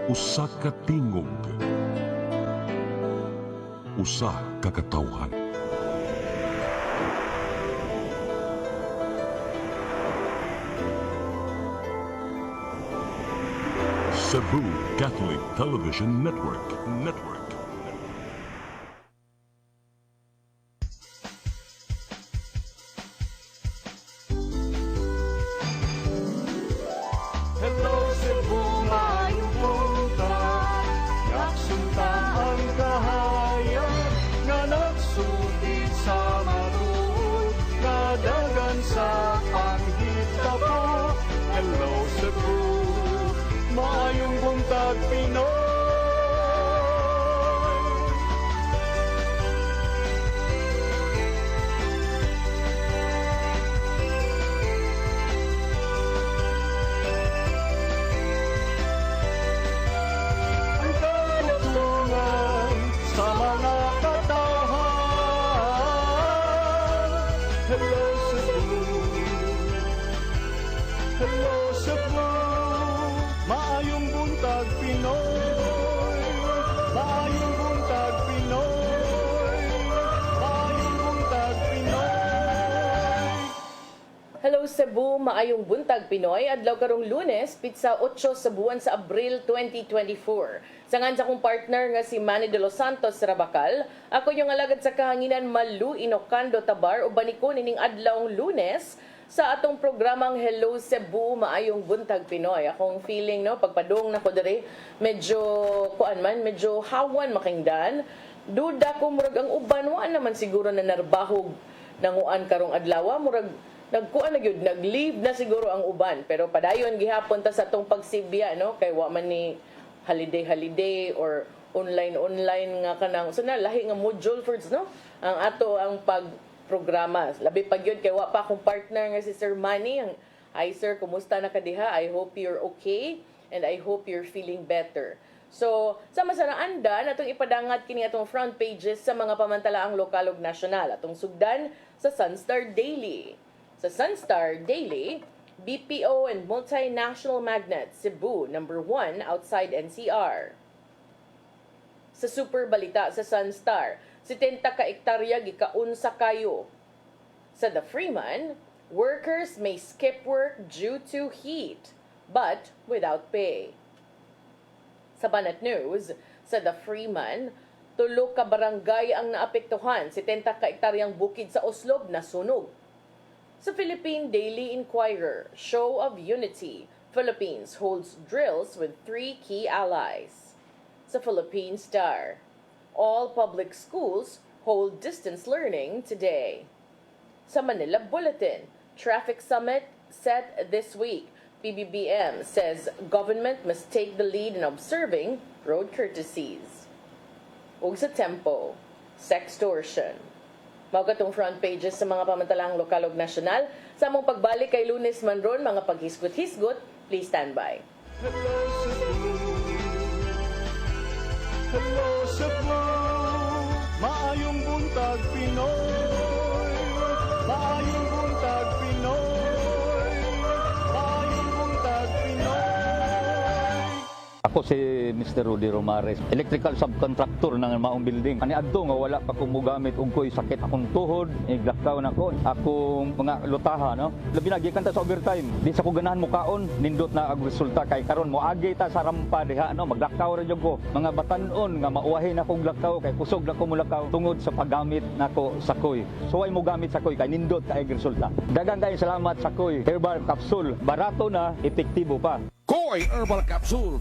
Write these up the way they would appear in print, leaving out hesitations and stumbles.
Usa ka tingog, usa ka katawhan. Cebu Catholic Television Network. Hello Cebu, maayong buntag. Nagsunta ang kahayag nga nagsulti sa matuod, nadagan sa panghitabo. Hello Cebu, maayong buntag Pinoy. Ang katutulungan sa mga katawhan. Hello Cebu, hello Cebu, maayong buntag Pinoy, maayong buntag Pinoy, maayong buntag Pinoy. Hello Cebu, maayong buntag Pinoy. Adlaw karong Lunes, pitsa 8 sa buwan sa Abril 2024. Sangan sa akong partner nga si Manny de los Santos Rabakal, ako yung alagad sa kahanginan Malu Inocando Tabar o baniko nining adlawng Lunes sa atong programang Hello Cebu, maayong buntag Pinoy. Akong feeling no pagpadung na ko diri medyo medyo hawan makinggan. Duda ko murag ang uban wa naman siguro na narbahog nanguan karong adlaw, murag nag-leave na siguro ang uban, pero padayon gihapon ta sa atong pagsibya no kay wa man ni holiday or online nga kanang so na lahi nga module first no ang ato ang pagprograma labi pag yun kay wa pa akong partner nga si Sir Manny. Hi sir, kumusta na ka diha? I hope you're okay and I hope you're feeling better. So, sama sa naanda, natong ipadangat kini atong front pages sa mga pamantalaang lokal ug nasyonal. Atong sugdan sa Sunstar Daily. Sa Sunstar Daily, BPO and multinational magnet Cebu, number 1 outside NCR. Sa Super Balita sa Sunstar, 70 ka ektarya gikaunsa kayo. Sa The Freeman, workers may skip work due to heat, but without pay. Sa Banat News, sa The Freeman, 3 ka barangay ang naapektuhan, 70 ka ektaryang bukid sa Oslob nasunog. Sa Philippine Daily Inquirer, Show of Unity, Philippines holds drills with 3 key allies. Sa Philippine Star, all public schools hold distance learning today. Sa Manila Bulletin, traffic summit set this week. PBBM says government must take the lead in observing road courtesies. Ug sa Tempo, sextortion. Maugatong front pages sa mga pamantalaang lokal ug nasyonal. Sa among pagbalik kay Lunes man ron, mga paghisgot-hisgot, please stand by. Hello Cebu, hello Cebu, maayong buntag Pinoy, maayong buntag Pinoy, maayong buntag Pinoy. Ako si Mr. Rudy Romares, electrical subcontractor ng maong building. Ani adto nga wala pa ko mogamit og ko'y sakit akong tuhod, iglakaw na ko, akong mga lutaha no. Labi na gikan ta sa overtime. Di sa ko ganahan mo kaon, nindot na ang resulta kay karon moagi ta sa rampa diha no, maglakaw ra jud ko. Mga batan-on nga mauwahi na kong lakaw kay kusog na ko mulakaw tungod sa paggamit nako sa koy. So ay mo gamit sa koy kay nindot kay resulta. Daghang kay salamat sa koy. Herbal capsule, barato na, epektibo pa. Koy Herbal Capsule.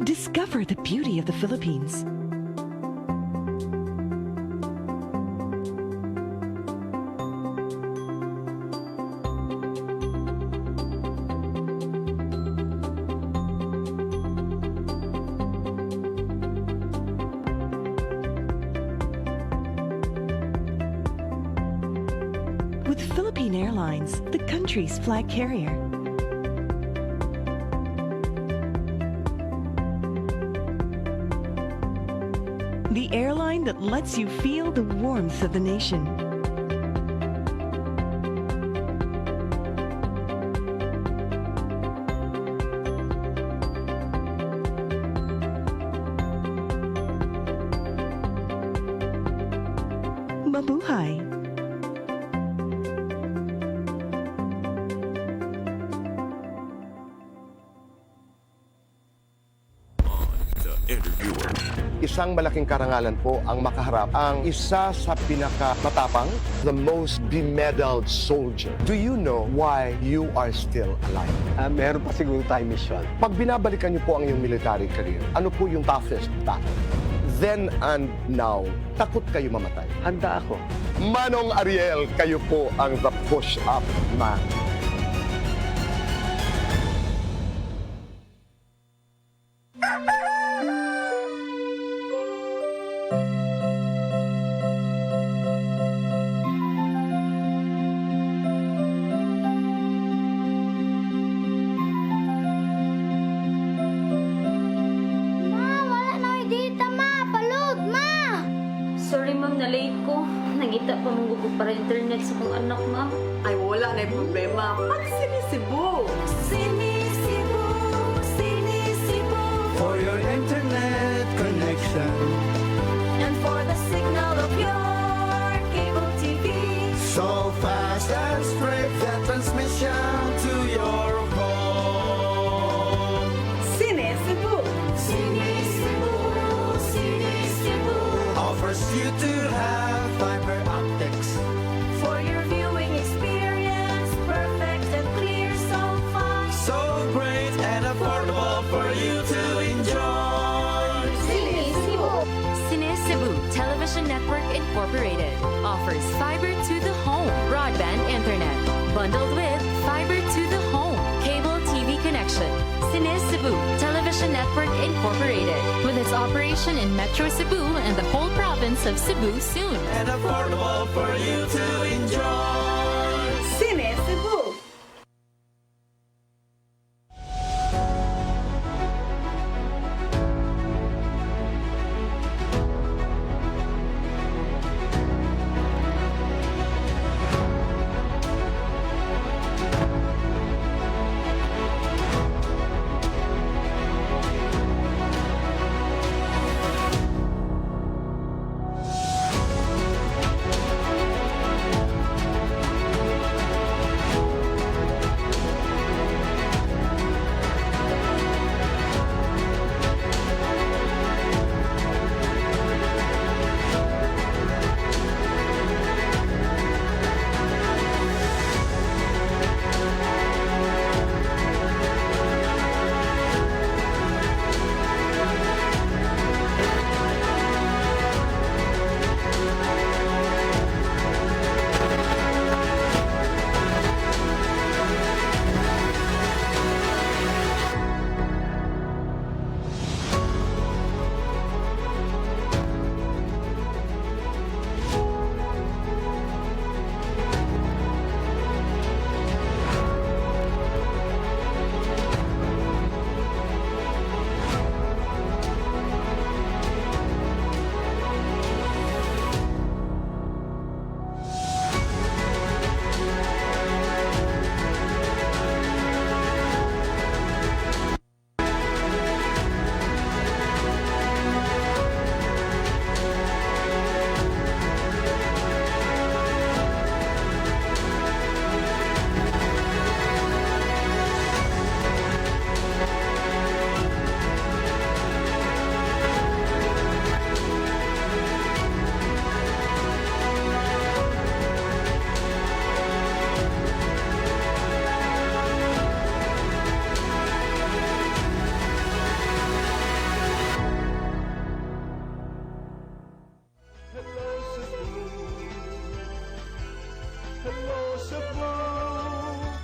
Discover the beauty of the Philippines. With Philippine Airlines, the country's flag carrier. The airline that lets you feel the warmth of the nation. buhay. Isang malaking karangalan po ang makaharap ang isa sa pinakamatapang, the most bemedaled soldier. Do you know why you are still alive? Meron pa siguro tayong mission. Pag binabalikan niyo po ang iyong military career, ano po yung toughest battle? Then and now, takot kayo mamatay. Handa ako. Manong Ariel, kayo po ang the push-up man. Ma, wala na ko'y data, ma. Palud, ma. Sorry ma'am, na-late ko. Nangita pa mong gugo para internet sa kong anak, ma'am. Ay, wala na yung problema. Pag-sinisibo. Sinisibo, sinisibo. For your internet connection. And for the signal of your cable TV. So fast and straight that transmission to your home. Sinisibo. Sinisibo, sinisibo. Offers you to have fiber optics. For your viewing experience, perfect and clear so fast. So great and affordable for you to enjoy. Sinisibo. Cine Cebu Television Network Incorporated offers fiber to the home broadband internet bundled with fiber to the home cable TV connection. Cine Cebu Television Network Incorporated with its operation in Metro Cebu and the whole province of Cebu soon. And affordable for you to enjoy. Sinisibo.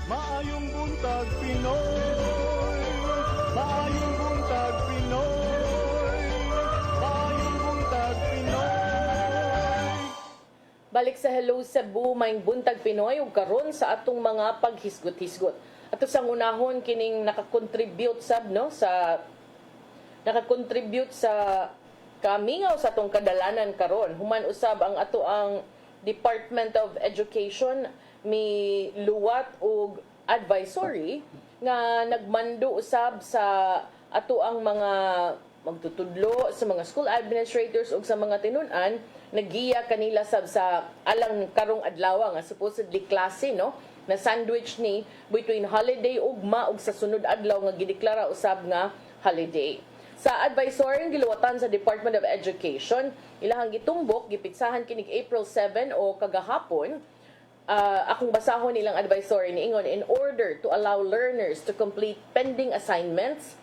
Maayong buntag Pinoy. Maayong buntag Pinoy. Maayong buntag Pinoy. Balik sa Hello Cebu, maing buntag Pinoy ug karon sa atong mga paghisgot-hisgot. Ato sang unahon kining nakakontribute sa kamingaw sa atong kadalanan karon. Human usab ang ato ang Department of Education mi luwat og advisory nga nagmando usab sa ato ang mga magtutudlo sa mga school administrators ug sa mga tinunan nagiya kanila sa alang karong adlaw nga supposedly klase no na sandwich ni between holiday ugma ug sa sunod adlaw nga gideklara usab nga holiday. Sa advisory giluwatan sa Department of Education, ilahang gitumbok gipitsahan kinig April 7 o kagahapon. Akong basahon nilang advisory niingon, in order to allow learners to complete pending assignments,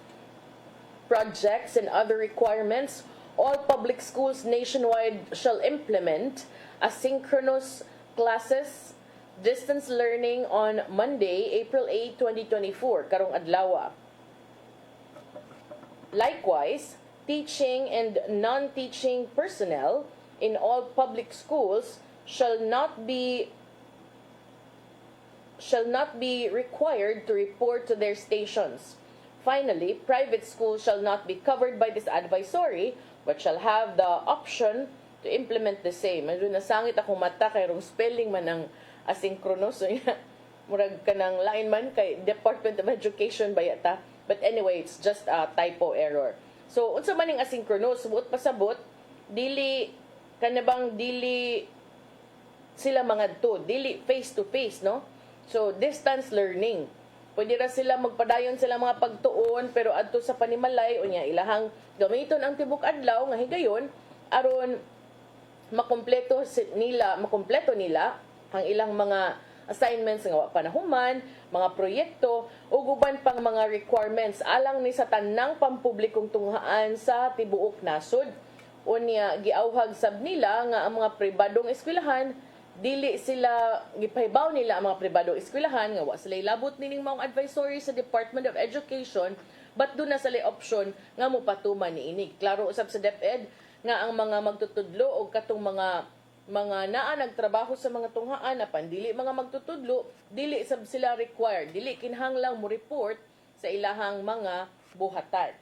projects, and other requirements, all public schools nationwide shall implement asynchronous classes, distance learning on Monday, April 8, 2024, karong adlaw. Likewise, teaching and non-teaching personnel in all public schools shall not be required to report to their stations. Finally, private schools shall not be covered by this advisory but shall have the option to implement the same. Medyo nasangit akong mata kay rong spelling man ang asynchronous. So, murag ka ng lain man kay Department of Education ba yata. But anyway, it's just a typo error. So, unsa man ning asynchronous, buot pasabot, dili sila mangadto, dili face to face, no? So, distance learning. Pwede ra sila magpadayon sila mga pagtuon pero adto sa panimalay unya ilahang gamiton ang tibok adlaw nga higayon aron makumpleto nila ang ilang mga assignments nga panahuman, mga proyekto ug uban pang mga requirements alang ni sa tanang pampublikong tunghaan sa tibuok nasod. Unya giawhag sab nila nga ang mga pribadong eskwelahan dili sila gipahibaw nila ang mga pribadong eskwelahan nga wa sila ilabot nining maong advisory sa Department of Education but do na sila option nga mopatuman niini. Klaro usab sa DepEd nga ang mga magtutudlo o katong mga naa nagtrabaho sa mga tunghaan na pandili mga magtutudlo, dili sab sila required, dili kinahanglang mo report sa ilahang mga buhatan.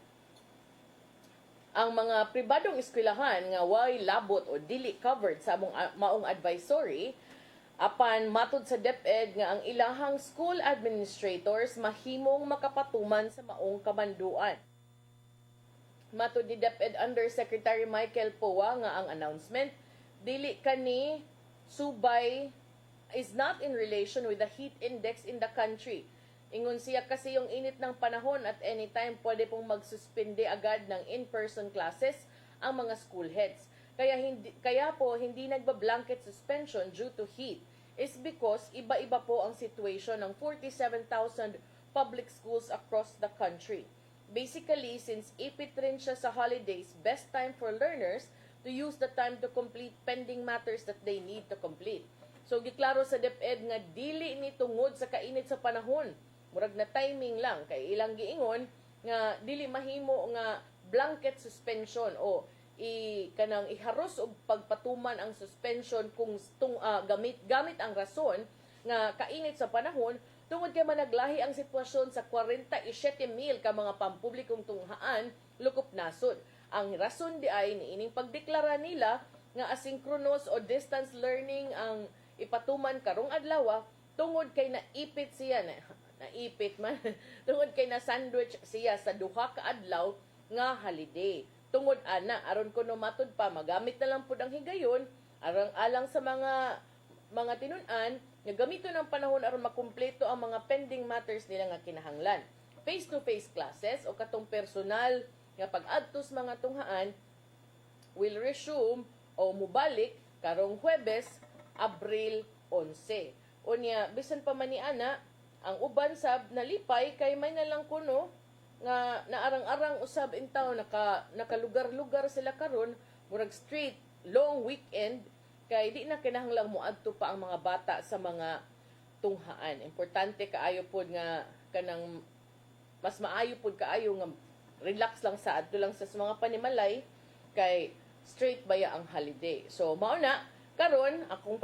Ang mga pribadong eskwelahan nga way labot o dili covered sa maong advisory, apan matud sa DepEd nga ang ilahang school administrators mahimong makapatuman sa maong kamanduan. Matud ni DepEd Undersecretary Michael Poa nga ang announcement dili kani subay is not in relation with the heat index in the country. Ingon siya kasi yung init ng panahon at anytime pwede pong magsuspende agad ng in-person classes ang mga school heads. Kaya po hindi nagba-blanket suspension due to heat is because iba-iba po ang situation ng 47,000 public schools across the country. Basically, since ipit rin siya sa holidays, best time for learners to use the time to complete pending matters that they need to complete. So, giklaro sa DepEd nga dili ni tungod sa kainit sa panahon. Murag na timing lang. Kay ilang giingon nga dili mahimo nga blanket suspension o kanang iharos og pagpatuman ang suspension kung gamit ang rason nga kainit sa panahon tungod kay managlahi ang sitwasyon sa 47,000 ka mga pampublikong tunghaan lukop nasod. Ang rason di ay niining pagdeklara nila nga asynchronous o distance learning ang ipatuman karong adlaw tungod kay naipit siya naipit man tungod kay na sandwich siya sa duha ka adlaw nga holiday. Tungod ana aron kuno matud pa magamit na lang pud ang higayon alang sa mga tinunan nga gamiton ang panahon aron makumpleto ang mga pending matters nila nga kinahanglan. Face-to-face classes o katong personal nga pag-adto sa mga tunghaan will resume o mubalik karong Huwebes, Abril 11. Unya, bisan pa man ni ana, ang uban sab nalipay kay may nalang kuno nga naarang-arang usab in town nakalugar-lugar sila karon murag street long weekend kay di na kinahanglang moadto pa ang mga bata sa mga tunghaan. Importante kaayo pod nga kanang mas maayo pod kaayo nga relax lang sa adto lang sa mga panimalay kay straight baya ang holiday. So mao na karon akong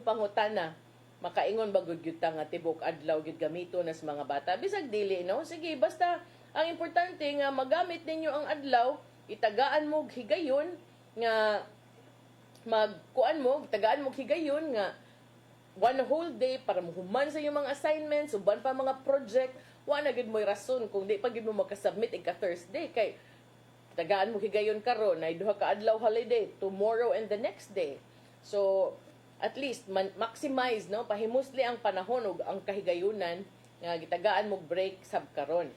pangutana makaingon ba gud gyud ta nga tibok adlaw gyud gamito na sa mga bata bisag dili no sige basta ang importante nga magamit ninyo ang adlaw itagaan mo higayon nga tagaan mo higayon nga one whole day para mahuman sa iyong mga assignments uban pa mga project wa na gid mo'y rason kung di pa gid mo makasubmit ika Thursday kay tagaan mo higayon karon ay duha ka adlaw holiday tomorrow and the next day. So at least maximize no pahimusli ang panahon ug ang kahigayunan nga gitagaan mo break sab karon.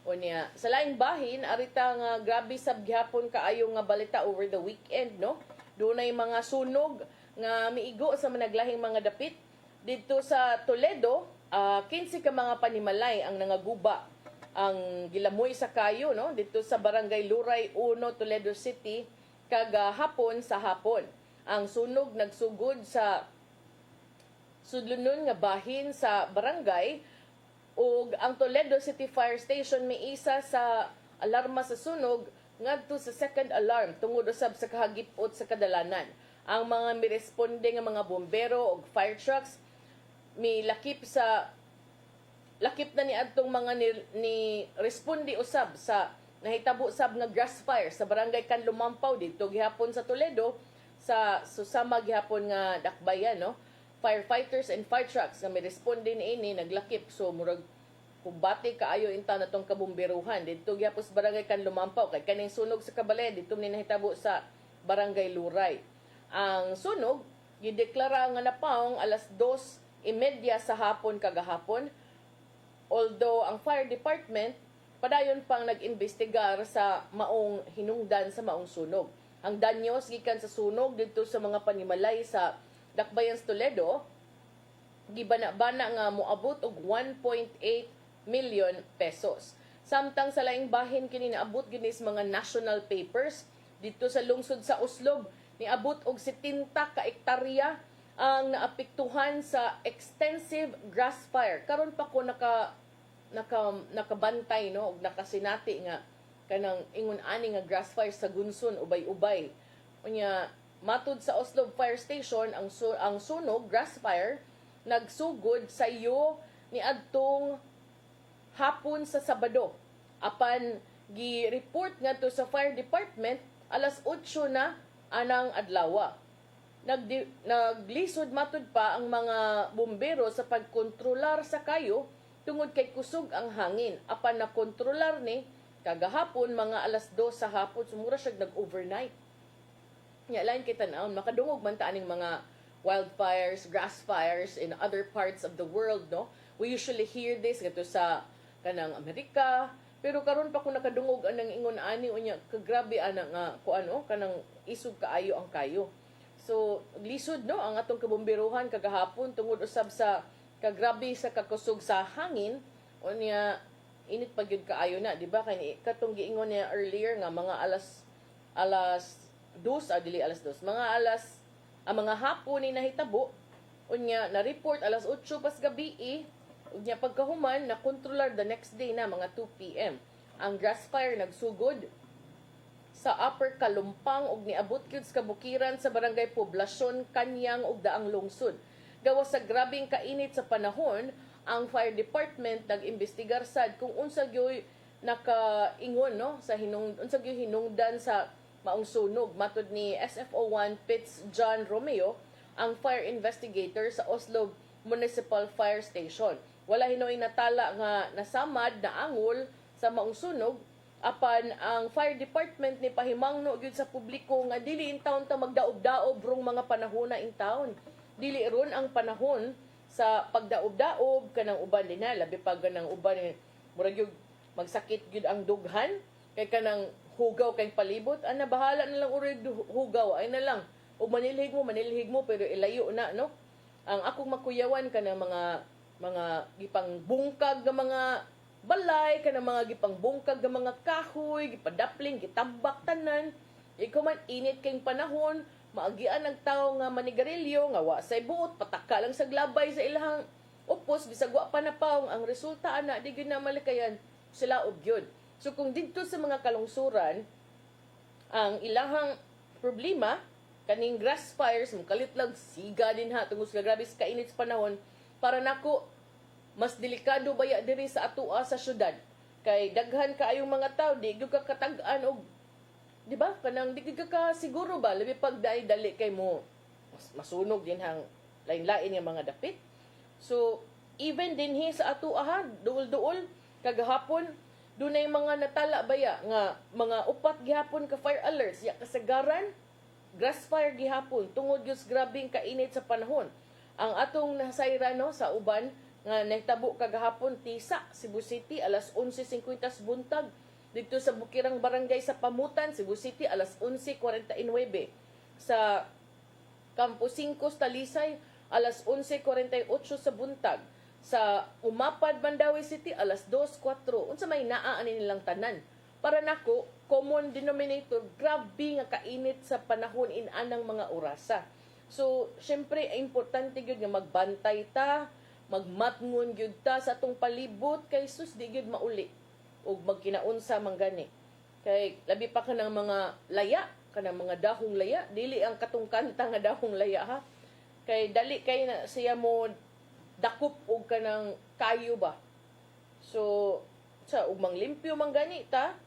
Unya sa laing bahin arita nga grabe sab gihapon kaayo nga balita over the weekend no. Dunay mga sunog nga miigo sa managlahing mga dapit dito sa Toledo. 15 ka mga panimalay ang nangaguba ang gilamoy sa kayo no dito sa Barangay Luray 1, Toledo City kagahapon sa hapon. Ang sunog nagsugod sa sudlunon nga bahin sa barangay ug ang Toledo City Fire Station may isa sa alarma sa sunog ngadto sa second alarm tungod usab sa kahagipot sa kadalanan. Ang mga miresponde nga mga bombero ug fire trucks lakip na ni adtong mga ni responde usab sa nahitabo sab nga grass fire sa barangay Kanlumampaw dito gihapon sa Toledo sa susama gihapon nga dakbayan no. Firefighters and fire trucks nga may responde niini naglakip so murag kumbati kaayo inta natong kabomberuhan dito gihapon sa barangay Kanlumampaw kay kaning sunog sa Kabale dito ni nahitabo sa barangay Luray. Ang sunog gideklara nga napaong alas 2:30 sa hapon kagahapon. Although ang fire department padayon pang nag-imbestigar sa maong hinungdan sa maong sunog. Ang danyos gikan sa sunog dito sa mga panimalay sa dakbayan sa Toledo gibana-bana nga moabot og 1.8 million pesos. Samtang sa laing bahin kini naabot gini sa mga national papers dito sa lungsod sa Oslob niabot og 70 ka ektarya ang naapektuhan sa extensive grass fire. Karon pa ko nakabantay no ug nakasinati nga kanang ingon ani nga grass fire sa Gunson ubay-ubay. Unya matud sa Oslo Fire Station ang sunog grass fire nagsugod sa iyo ni adtong hapon sa Sabado. Apan gi-report ngadto sa fire department alas 8 na anang adlaw. Naglisod matud pa ang mga bombero sa pagkontrolar sa kayo tungod kay kusog ang hangin. Apan nakontrolar ni kagahapon mga alas 2 sa hapon sumura siya nag-overnight. Nya lain kita naon makadungog man ta aning mga wildfires, grass fires in other parts of the world no. We usually hear this gato sa kanang Amerika pero karon pa ko nakadungog anang ingon ani unya kagrabe ana nga kuano kanang isog kaayo ang kayo. So, lisod no ang atong kabomberuhan kagahapon tungod usab sa kagrabe sa kakusog sa hangin unya init pa gyud kaayo na di ba kay katong giingon niya earlier nga mga alas 2 dili alas 2 mga hapon ni nahitabo unya na report alas 8 pas gabi unya pagkahuman na controller the next day na mga 2 PM. Ang grass fire nagsugod sa Upper Kalumpang ug niabot gyud sa kabukiran sa barangay Poblasyon Kanyang ug Daang Lungsod. Gawas sa grabing kainit sa panahon, ang fire department nag-imbestigar sad kung unsa gyoy nakaingon no sa unsa gyoy hinungdan sa maong sunog. Matud ni SFO1 Pitts John Romeo, ang fire investigator sa Oslo Municipal Fire Station. Wala hinoy natala nga nasamad na angol sa maong sunog. Apan ang fire department ni pahimangno gyud sa publiko nga dili in taon ta magdaob-daob rong mga panahon na in taon. Dili ron ang panahon sa pagdaob-daob kanang uban din na labi pa ganang uban murag gyud magsakit gyud ang dughan kay kanang hugaw kay palibot ana bahala na lang uri hugaw ay na lang ug manilhig mo pero ilayo na no. Ang akong makuyawan kanang mga gipang bungkag nga mga balay ka ng mga gipangbungkag ng mga kahoy, gipadapling, gitambak tanan. Ikaw man init kayong panahon, maagian ang tao nga manigarilyo, nga wa say buot, pataka lang sa glabay sa ilahang upos, bisag wa pa na paong. Ang resulta ana, di gyud na malikayan, sila og gyud. So kung dito sa mga kalungsuran, ang ilahang problema, kaning grass fires, mukalit lang siga din ha, tungod sa grabe sa kainit sa panahon, para nako, mas delikado baya diri sa atua sa syudad kay daghan kaayong mga tao di gyud ka katag-an og di ba kanang di gyud ka siguro ba labi pag dali kay mo masunog din hang lain-lain nga mga dapit. So even dinhi sa atua ha duol-duol kagahapon dunay mga natala baya nga mga upat gihapon ka fire alerts ya kasagaran grass fire gihapon tungod gyud sa grabeng kainit sa panahon. Ang atong nasayra no sa uban nga nahitabo kagahapon Tisa, Cebu City alas 11:50 buntag. Dito sa Bukirang Barangay sa Pamutan, Cebu City alas 11:49. Sa Campo 5 Talisay alas 11:48 sa buntag. Sa Umapad, Mandawi City, alas 2:04. Unsa may naa ani nilang tanan. Para nako, common denominator, grabe nga kainit sa panahon in anang mga orasa. So, syempre, importante gyud nga magbantay ta, magmatngon gyud ta sa atong palibot kay sus di gyud mauli ug magkinaunsa man gani. Kay labi pa kanang mga laya, kanang mga dahong laya, dili ang katong kanta nga dahong laya ha. Kay dali kay na siya mo dakop og kanang kayo ba. So sa ug manglimpyo man gani ta,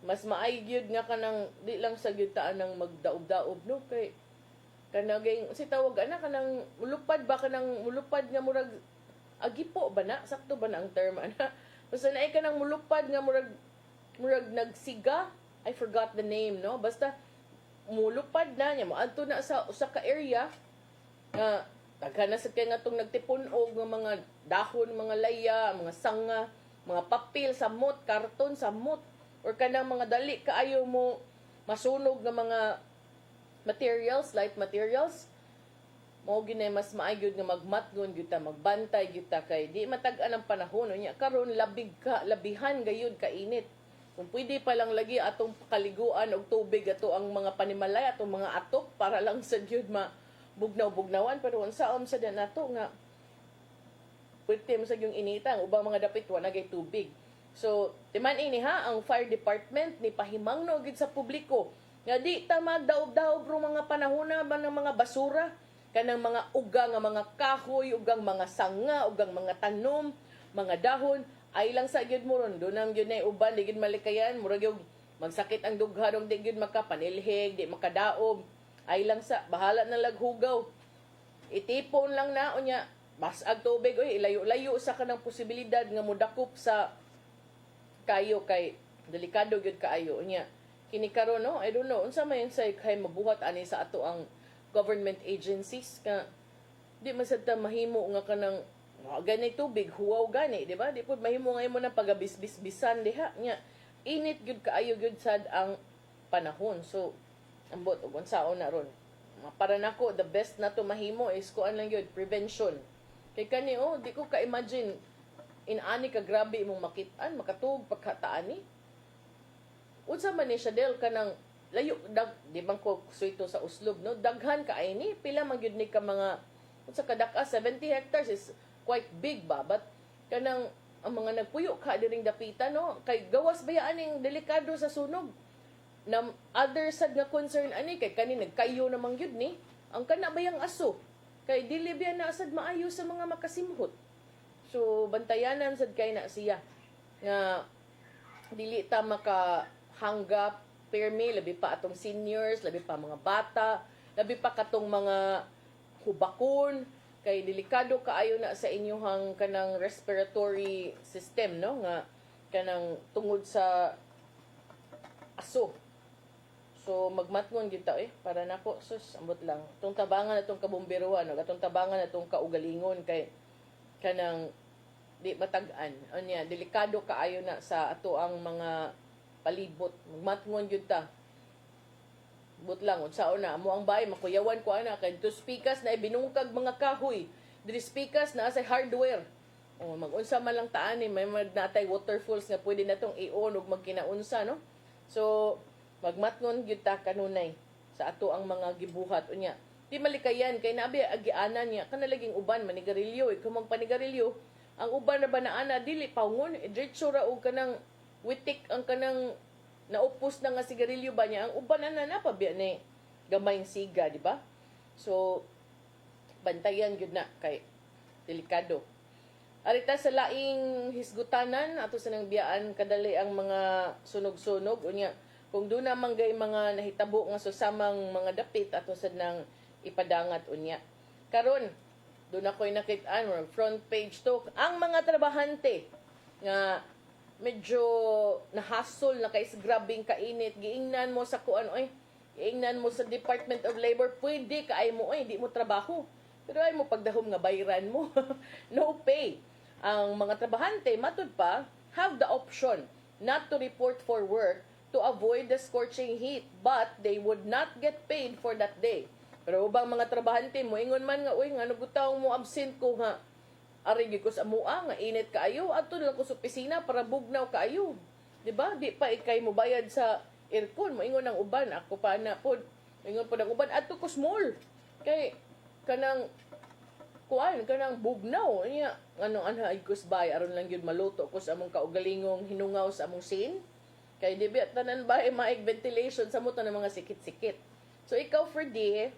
mas maay gyud nga kanang di lang sa gyud ta anang magdaob-daob no kay kanaging si tawag ana kanang mulupad ba kanang mulupad nga murag agipo ba na sakto ba na ang term ana basta naay kanang mulupad nga murag nagsiga. I forgot the name no basta mulupad na niya moadto na sa usa ka area nga daghan na sa kay nga tong nagtipon-og ng mga dahon, mga laya, mga sanga, mga papel, samot, karton, samot, or kanang mga dali kaayo mo masunog ng mga materials, light materials. Mao ginay mas maayo nga magmatgon gyud ta, magbantay gyud ta kay di matag-an ang panahon unya karon labihan gayud ka init. Kung pwede pa lang lagi atong pakaliguan og tubig ato ang mga panimalay atong mga atok para lang sa gyud bugnaw-bugnawan pero unsaon sa dan nato nga pwede mo sa yung initang ubang mga dapit wa nagay tubig. So timan ini ha ang fire department ni pahimangno gid sa publiko nga di ta magdaob-daob ro mga panahona ba ng mga basura kanang mga uga nga mga kahoy, ugang mga sanga, ugang mga tanom, mga dahon ay lang sa gyud mo ron dunam gyud nay uban di gyud malikayan murag yung magsakit ang dugha dong di gyud makapanilhig, di makadaog. Ay lang sa bahala na laghugaw. Itipon lang na unya basag tubig oy ilayo-layo sa kanang posibilidad nga modakop sa kayo kay delikado gyud kaayo unya. Kini karon no I don't know unsa may say kay mabuhat ani sa ato ang government agencies ka di man sad ta mahimo nga kanang gani tubig huwaw gani di ba di pud mahimo nga imo na pagabisbisbisan diha nya init gyud kaayo gyud sad ang panahon. So ambot ug unsaon na ron para nako the best na to mahimo is kuan lang yun prevention kay kani di ko ka-imagine inani ka grabe imong makit-an makatug pagkataan ni unsa man ni siya del kanang layo di bang ko suito sa uslob no daghan ka ay ni pila man gyud ni ka mga unsa kadaka 70 hectares is quite big ba but kanang ang mga nagpuyo ka diring dapitan no kay gawas bayaan ning delikado sa sunog na other sad nga concern ani kay kani nagkayo namang gyud ni ang kana bayang aso kay dili biya na sad maayo sa mga makasimhot. So bantayanan sad kay na siya nga dili ta makahanggap permi labi pa atong seniors, labi pa mga bata, labi pa katong mga hubakon kay delikado kaayo na sa inyong kanang respiratory system no nga kanang tungod sa aso. So magmatngon gyud ta para nako sus ambot lang. Tong tabangan atong kabomberuan, atong tabangan atong kaugalingon kay kanang di matag-an. Anya delikado kaayo na sa ato ang mga palibot. Magmatngon gyud ta. But lang unsaon na amo ang bay makuyawan ko ana kay to speakers na binungkag mga kahoy. Diri speakers na sa hardware. O mag-unsa man lang taan ni may natay waterfalls nga pwede natong i-on ug magkinaunsa no. So magmatngon gyud ta kanunay sa ato ang mga gibuhat unya. Di malikayan kay nabi agianan niya kanalaging uban manigarilyo kung magpanigarilyo ang uban na ba na ana dili paungon diretso ra og kanang witik ang kanang naupos na nga sigarilyo ba niya ang uban na napabiya ni gamayng siga di ba? So bantayan gyud na kay delikado. Arita sa laing hisgutanan ato sa nang biyaan kadali ang mga sunog-sunog unya kung doon naman gay mga nahitabo nga susamang mga dapit ato sad nang ipadangat unya. Karon Doon ako'y nakita, front page to. Ang mga trabahante nga medyo nahasol na kay grabing kainit, giingnan mo sa kuan, giingnan mo sa Department of Labor, pwede ka ay mo, di mo trabaho. Pero ay mo pagdahom nga bayran mo. No pay. Ang mga trabahante, matud pa, have the option not to report for work to avoid the scorching heat, but they would not get paid for that day. Pero ubang mga trabahante mo, ingon man nga, nga nagutaw mo, absent ko nga, arigi ko sa mua, nga init kaayo, ato lang ko sa opisina para bugnaw kaayo. Diba? Di pa ikay mo bayad sa aircon, mo ingon ng uban, ako pa na po, ingon po ng uban, ato ko small. Kay, kanang, kanang bugnaw, niya, ay kusbay, aron lang yun maluto ko sa among kaugalingong hinungaw sa among scene. Kay, di ba, tanan ba, maig ventilation sa muto ng mga sikit-sikit. So, ikaw, Ferdy,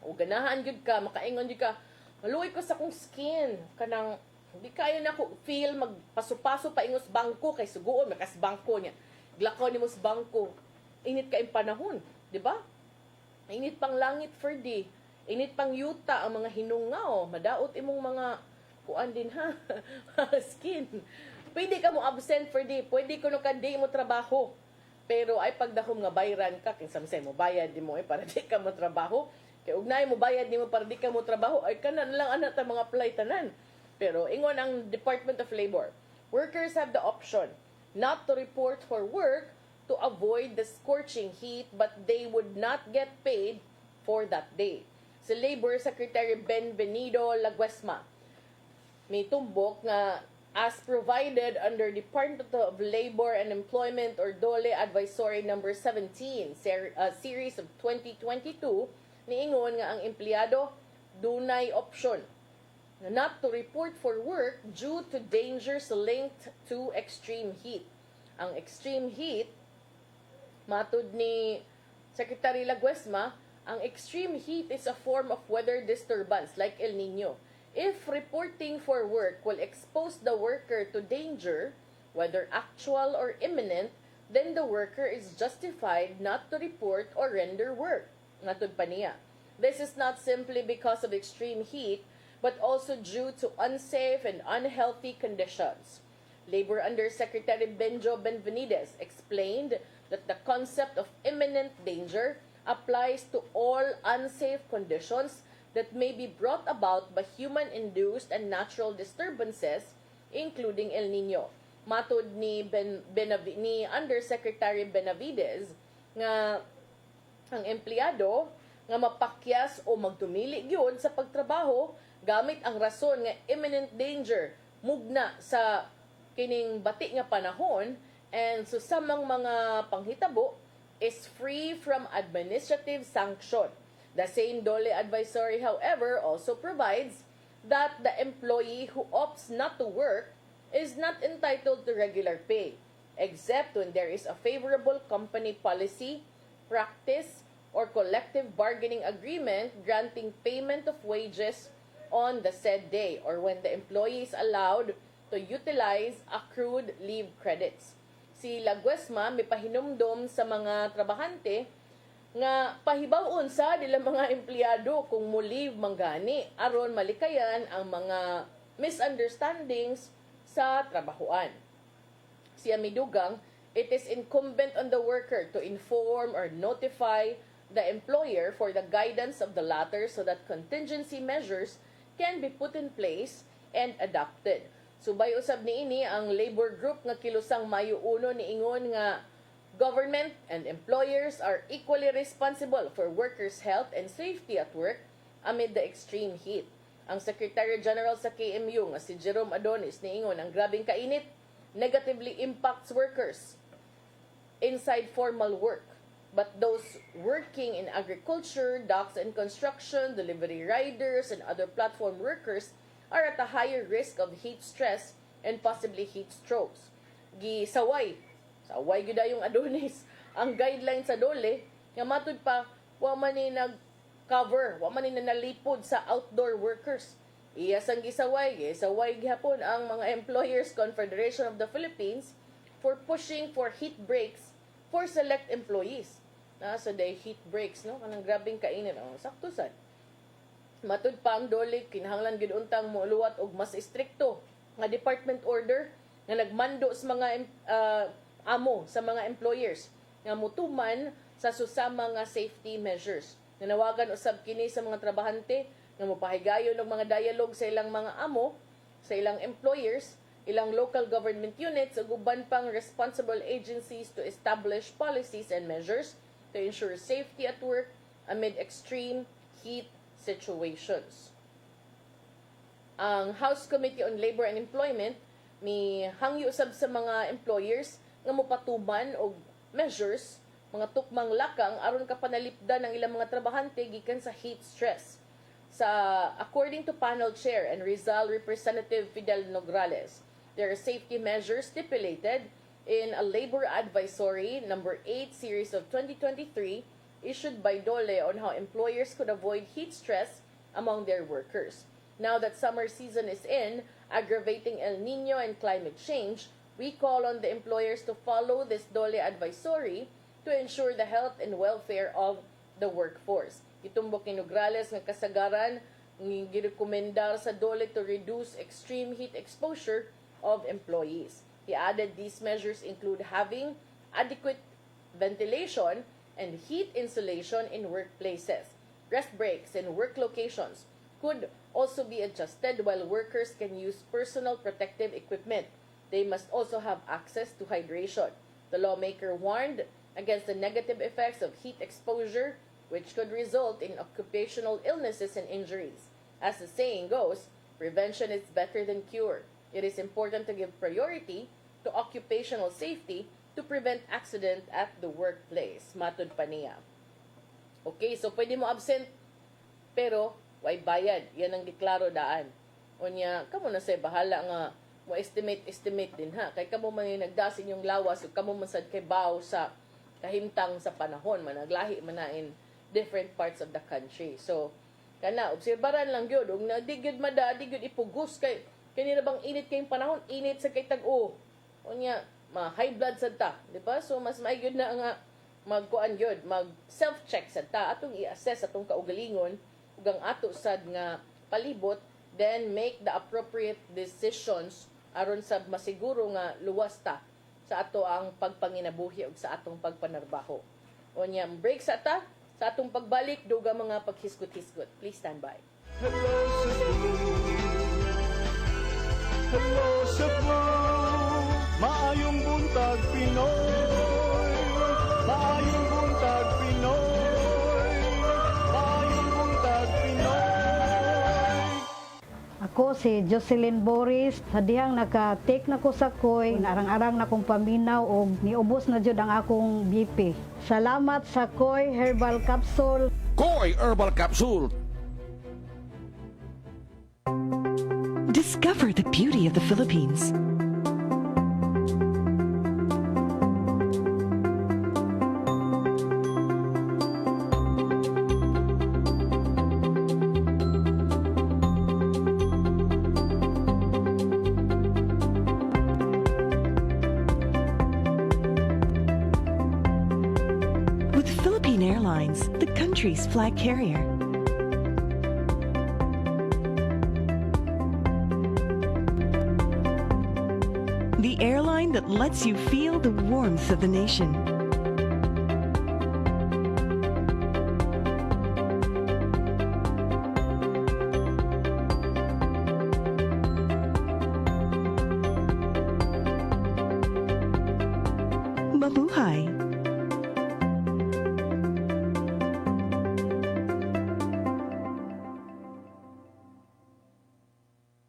o ganahan yun ka, makaingon yun ka, maluoy ko sa kong skin, kanang, hindi kaya na ako feel, magpaso-paso pa ingos bangko, kay suguon, makas bangko niya, glakaw ni mo sa bangko, init ka yung panahon, di ba? Init pang langit, Ferdy, init pang yuta, ang mga hinungaw, madaot imong mga, kuan din ha, skin, pwede ka mo absent, Ferdy, pwede ko no kandi mo trabaho, pero ay pagdahom nga bayran ka, kinsamsay mo bayad di mo para di ka mo trabaho. Kay ugnay mo bayad di mo para di ka mo trabaho, ay kanan lang ana ta mga apply tanan. Pero ingon ang Department of Labor, workers have the option not to report for work to avoid the scorching heat, but they would not get paid for that day. Si Labor Secretary Benvenido Laguesma may tumbok nga as provided under Department of Labor and Employment or DOLE Advisory Number 17, Series of 2022, niingon nga ang empleyado dunay option not to report for work due to dangers linked to extreme heat. Ang extreme heat, matud ni Secretary Laguesma, ang extreme heat is a form of weather disturbance like El Nino. If reporting for work will expose the worker to danger, whether actual or imminent, then the worker is justified not to report or render work. Natud pa niya. This is not simply because of extreme heat, but also due to unsafe and unhealthy conditions. Labor Undersecretary Benjo Benvenides explained that the concept of imminent danger applies to all unsafe conditions that may be brought about by human-induced and natural disturbances, including El Nino. Matod ni Undersecretary Benavides nga ang empleyado nga mapakyas o magtumili gyud sa pagtrabaho gamit ang rason nga imminent danger mugna sa kining bati nga panahon, and so samang mga panghitabo is free from administrative sanction. The same DOLE advisory, however, also provides that the employee who opts not to work is not entitled to regular pay, except when there is a favorable company policy, practice, or collective bargaining agreement granting payment of wages on the said day, or when the employee is allowed to utilize accrued leave credits. Si Laguesma may pahinumdom sa mga trabahante nga pahibaw unsa dila mga empleyado kung mo leave manggani aron malikayan ang mga misunderstandings sa trabahoan. Siya midugang, it is incumbent on the worker to inform or notify the employer for the guidance of the latter so that contingency measures can be put in place and adopted. Subay usab niini ang labor group nga kilusang Mayo 1 niingon nga government and employers are equally responsible for workers' health and safety at work amid the extreme heat. Ang Secretary General sa KMU nga si Jerome Adonis niingon ang grabing kainit negatively impacts workers inside formal work. But those working in agriculture, docks and construction, delivery riders, and other platform workers are at a higher risk of heat stress and possibly heat strokes. Gisaway gyud yung Adonis ang guideline sa DOLE nga matud pa wa man ni nag-cover, wa man ni nalipod sa outdoor workers. Iya sang gisaway gihapon ang mga Employers Confederation of the Philippines for pushing for heat breaks for select employees. So day heat breaks, no? Kanang grabing kainit, sakto sad. Matud pa ang dole, kinahanglan gid untang mouluwat og mas istrikto nga department order nga nagmando sa mga amo sa mga employers nga mutuman sa susama nga safety measures. Nanawagan usab kini sa mga trabahante nga mopahigayon og mga dialogue sa ilang mga amo, sa ilang employers, ilang local government units ug uban pang responsible agencies to establish policies and measures to ensure safety at work amid extreme heat situations. Ang House Committee on Labor and Employment hangyo usab sa mga employers nga mopatuman og measures, mga tukmang lakang aron kapanalipdan ng ilang mga trabahante gikan sa heat stress. According to panel chair and Rizal Representative Fidel Nograles, there are safety measures stipulated in a Labor Advisory number 8 series of 2023 issued by DOLE on how employers could avoid heat stress among their workers. Now that summer season is in, aggravating El Nino and climate change, we call on the employers to follow this DOLE Advisory to ensure the health and welfare of the workforce. Itumbok ni Nograles nga kasagaran girekomendar sa DOLE to reduce extreme heat exposure of employees. He added these measures include having adequate ventilation and heat insulation in workplaces. Rest breaks in work locations could also be adjusted while workers can use personal protective equipment. They must also have access to hydration. The lawmaker warned against the negative effects of heat exposure, which could result in occupational illnesses and injuries. As the saying goes, prevention is better than cure. It is important to give priority to occupational safety to prevent accident at the workplace. Matud pa niya. Okay, so pwede mo absent, pero way bayad. Yan ang deklaro daan. Unya, kamo na say bahala nga mo estimate din ha. Kay kamo man yung nagdasin yung lawas, o kamo man sad kay baw sa kahimtang sa panahon, managlahi man na in different parts of the country. So, kana, obserbaran lang yun. Kung di gyud mada, di gyud ipugos kay kanina bang init kayong panahon, init sa kay tag-o. Unya, high blood sa ta, di ba? So, mas maayod na nga magkuan yun, mag-self-check sa ta, atong i-assess atong kaugalingon, ug ang ato sad nga palibot, then make the appropriate decisions aron sa masiguro nga luwas ta sa ato ang pagpanginabuhi ug sa atong pagpanarbaho. Unya, break sa ta, sa atong pagbalik, duga mga paghisgot-hisgot. Please stand by. Hello Cebu, maayong buntag Pinoy, maayong buntag Pinoy, maayong buntag Pinoy. Ako si Jocelyn Boris, sa dihang naka-take na ko sa koy, arang-arang na kong paminaw o niubos na jud ang akong BP. Salamat sa Koy Herbal Capsule. Koy Herbal Capsule. Discover the beauty of the Philippines. With Philippine Airlines, the country's flag carrier. The airline that lets you feel the warmth of the nation. Mabuhay!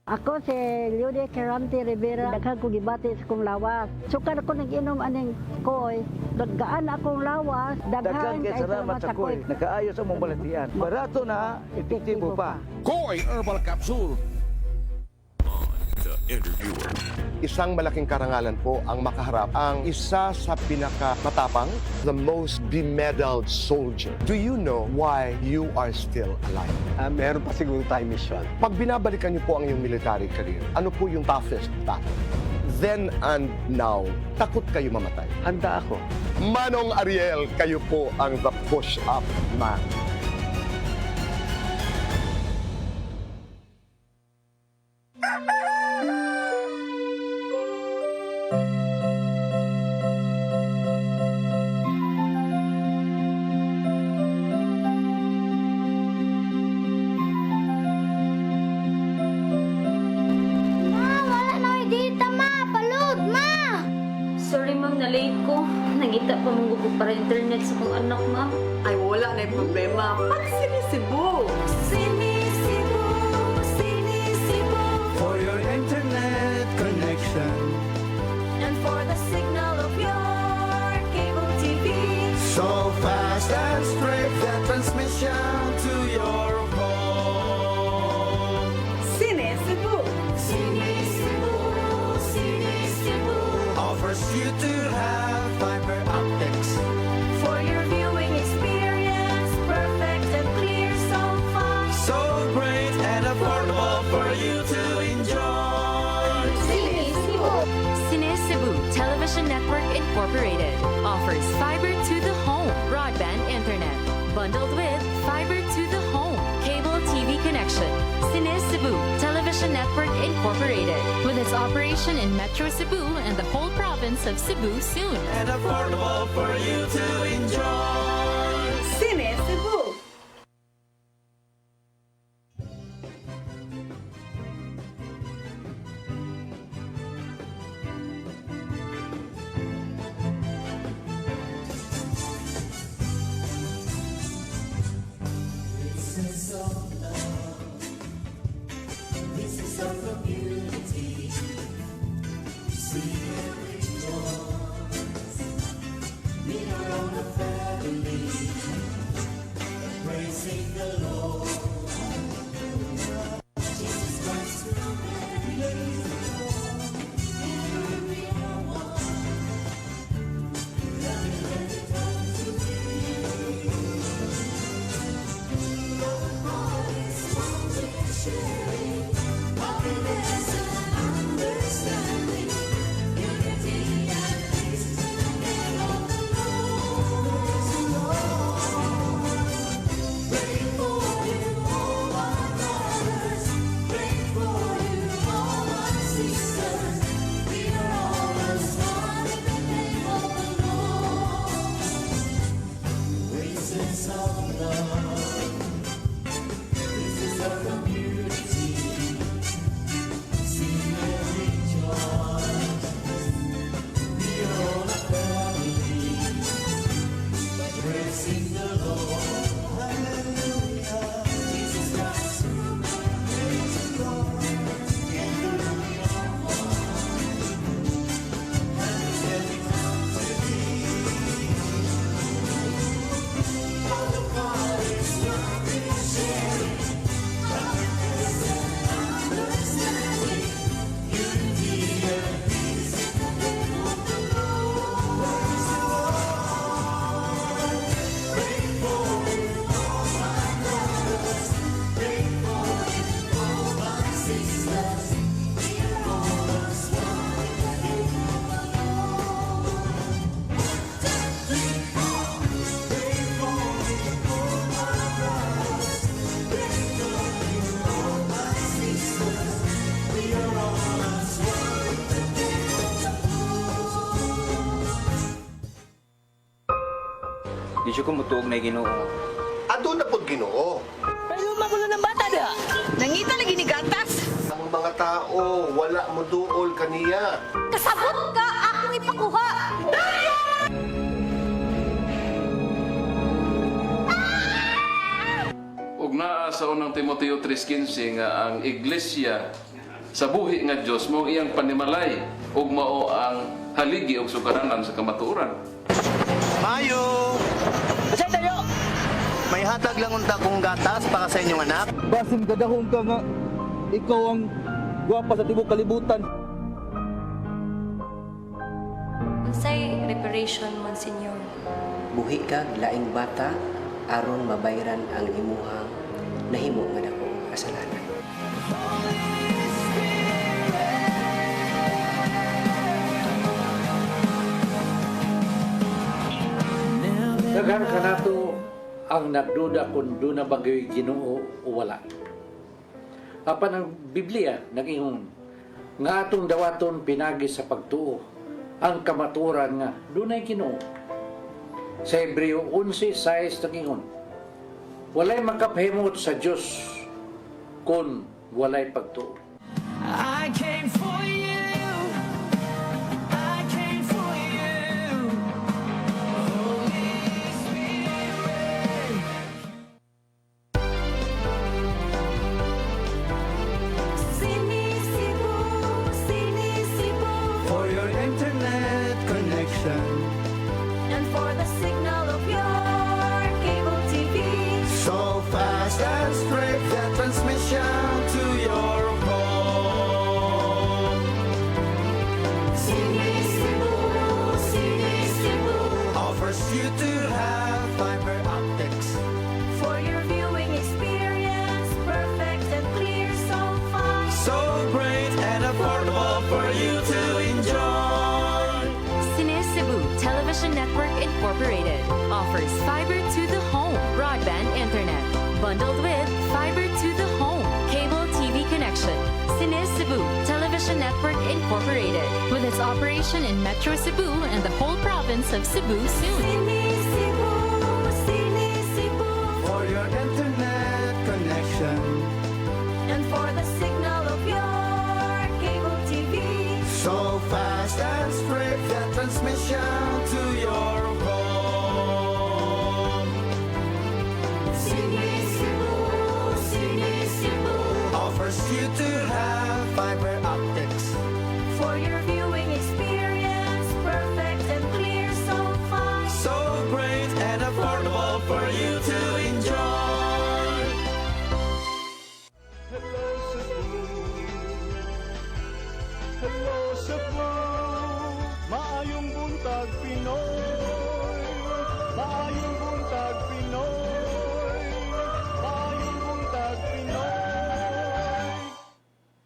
Ako si Lude Carante Rivera, daghan ko gibati sa kong lawas. Sukan ako nag-inom aning koy, gaan akong lawas, daghan kay salamat sa koy. Nakaayos ang mong balatian. Barato na, epektibo pa. Koy Herbal Capsule. The interviewer. Isang malaking karangalan po ang makaharap ang isa sa pinakamatapang, the most bemedaled soldier. Do you know why you are still alive? Meron pa siguro tayong mission. Pag binabalikan niyo po ang iyong military career, ano po yung toughest battle? Then and now, takot kayo mamatay. Handa ako. Manong Ariel, kayo po ang the push-up man. ma'am, na-late ko. Nangita pa mong gusto para internet sa kong anak, ma'am. Ay, wala na yung problema. Pag sinisibo. Sinisibo, sinisibo, For your internet connection. and for the signal of your cable TV. So fast and straight, that transmission to your home. Sinisibo. Sinisibo, sinisibo, Offers you to have fiber optics. for your viewing experience, perfect and clear so far. So great and affordable for you to enjoy. Sinisibo. Cine Cebu Television Network Incorporated offers fiber to the home broadband internet bundled with fiber to the home cable TV connection. Cine Cebu Television Network Incorporated with its operation in Metro Cebu and the whole province of Cebu soon. And affordable for you to enjoy. Sinisibo. Di siya kumutuog na Ginoo. Ado na po Ginoo. Pero magulo ng bata da. Nangita lagi ni gatas. Ang mga tao, wala mo duol kaniya. Kasabot ka akong ipakuha. Ug naa sa unang Timoteo 3:15 nga ang iglesia sa buhi nga Dios mo iyang panimalay ug mao ang haligi ug sukaranan sa kamatuoran. Mayo! Kasi tayo. May hatag lang unta kong gatas para sa inyong anak. Basin kadahon ka nga ikaw ang gwapa sa tibok kalibutan. Unsay reparation, Monsignor? Buhi kag laing bata aron mabayran ang imuhang nahimo nga dako kasalanan. Daghan ka nato ang nagduda kung doon na bagay Ginoo o wala. Apan ang Biblia nag-ingon nga atong dawaton pinagi sa pagtuo ang kamaturan nga dunay Ginoo. Sa Hebreo 11:6 nag-ingon walay makapahimot sa Dios kung walay pagtuo. I came for you. I came for you. you to have fiber optics. For your viewing experience, perfect and clear, so fine. So great and affordable for you to enjoy. Cine Cebu Television Network Incorporated offers fiber to the home broadband internet bundled with fiber to the home cable TV connection. Cine Cebu Television Network Incorporated with its operation in Metro Cebu and the whole province of Cebu soon. Cine Cebu, Cine Cebu. For your internet connection. And for the signal of your cable TV. So fast and straight, the transmission to your home. Cine Cebu, Cine Cebu. Offers you to have fiber optics. For your viewing experience, perfect and clear, so fine. So great and affordable for you to enjoy. Hello Cebu, hello Cebu, maayong buntag Pinoy, maayong buntag Pinoy, maayong buntag Pinoy.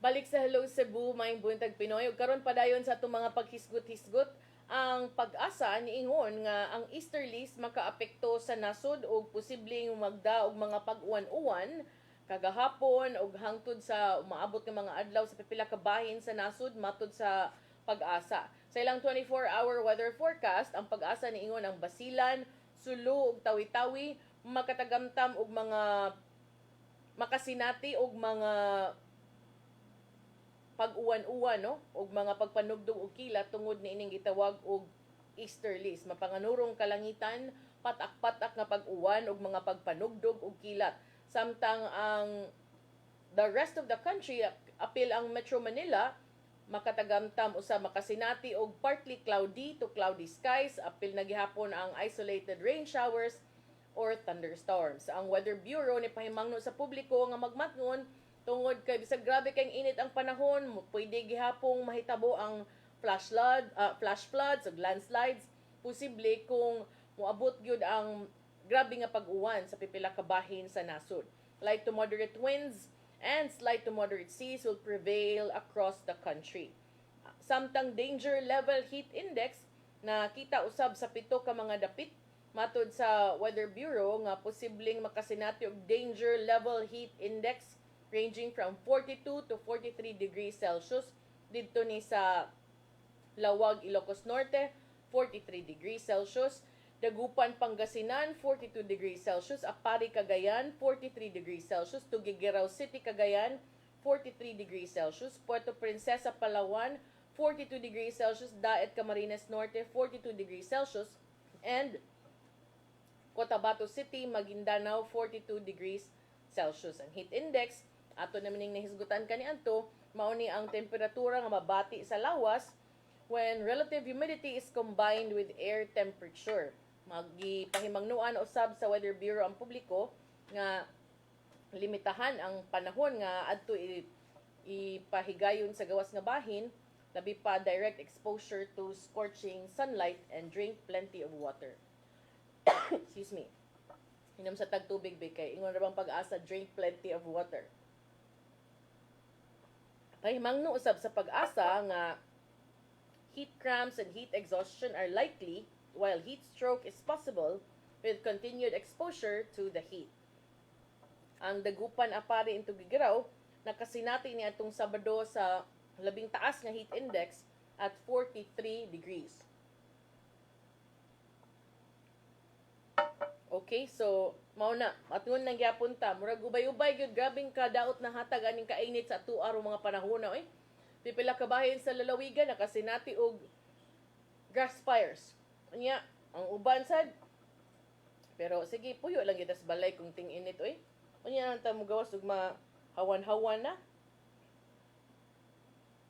Balik sa Hello Cebu, maayong buntag Pinoy. Ug karon padayon sa atong mga paghisgot-hisgot ang pag-asa niingon nga ang easterlies makaapekto sa nasod ug posibleng magda og mga pag-uwan-uwan kagahapon ug hangtod sa umaabot nga mga adlaw sa pipila ka bahin sa nasod matud sa pag-asa. Sa ilang 24-hour weather forecast, ang pag-asa niingon ang Basilan, Sulu ug Tawi-Tawi makatagamtam og mga makasinati og mga pag-uwan-uwan no og mga pagpanugdog og kilat tungod niining gitawag og easterlies. Mapanganurong kalangitan, patak-patak nga pag-uwan og mga pagpanugdog og kilat. Samtang ang the rest of the country apil ang Metro Manila makatagamtam usa makasinati og partly cloudy to cloudy skies, apil na gihapon ang isolated rain showers or thunderstorms. Ang Weather Bureau ni pahimangno sa publiko nga magmatngon tungod kay bisag grabe kay init ang panahon, pwede gihapong mahitabo ang flash floods ug landslides, posible kung moabot gyud ang grabe nga pag-uwan sa pipila ka bahin sa nasod. Light to moderate winds and slight to moderate seas will prevail across the country. Samtang danger level heat index na kita usab sa 7 ka mga dapit matud sa Weather Bureau nga posibleng makasinati og danger level heat index ranging from 42 to 43 degrees Celsius didto ni sa Lawag, Ilocos Norte, 43 degrees Celsius, Dagupan, Pangasinan, 42 degrees Celsius, Apari, Cagayan, 43 degrees Celsius, Tuguegarao City, Cagayan, 43 degrees Celsius, Puerto Princesa, Palawan, 42 degrees Celsius, Daet, Camarines Norte, 42 degrees Celsius, and Cotabato City, Maguindanao, 42 degrees Celsius. Ang heat index ato naman ning nahisgutan kaniadto mao ni ang temperatura nga mabati sa lawas when relative humidity is combined with air temperature. Magipahimangnuan usab sa Weather Bureau ang publiko nga limitahan ang panahon nga adto ipahigayon sa gawas nga bahin, labi pa direct exposure to scorching sunlight and drink plenty of water. Excuse me. Inom sa tagtubig kay ingon ra bang pag-asa, drink plenty of water. Pahimangno usab sa pag-asa nga heat cramps and heat exhaustion are likely while heat stroke is possible with continued exposure to the heat. Ang Dagupan, Apari in Tuguegarao nakasinati ni atong Sabado sa labing taas nga heat index at 43 degrees. Okay, so mao na atun nang gyapon ta murag ubay-ubay gyud grabing kadaot na hatag aning kainit sa tuaro mga panahon na pipila ka bahin sa lalawigan nakasinati og grass fires. Unya ang uban sad pero sige puyo lang gyud sa balay kung ting init unya nang ta mo gawas og mahawan-hawan na.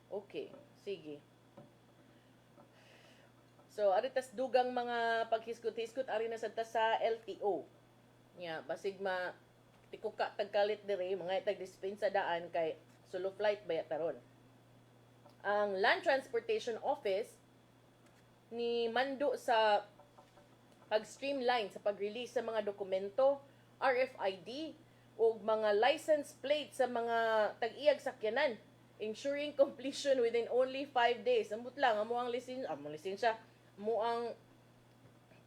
Okay, sige. So, aritas dugang mga paghiskot-hiskot, ari na sa LTO. Basig tikuka tagkalit dire, mga itag-dispensa daan kay solo flight ba taron. Ang Land Transportation Office ni mando sa pag-streamline sa pag-release sa mga dokumento, RFID, o mga license plate sa mga tag-iyag sakyanan, ensuring completion within only 5 days. Ambot lang, amo ang lisensya, amo ang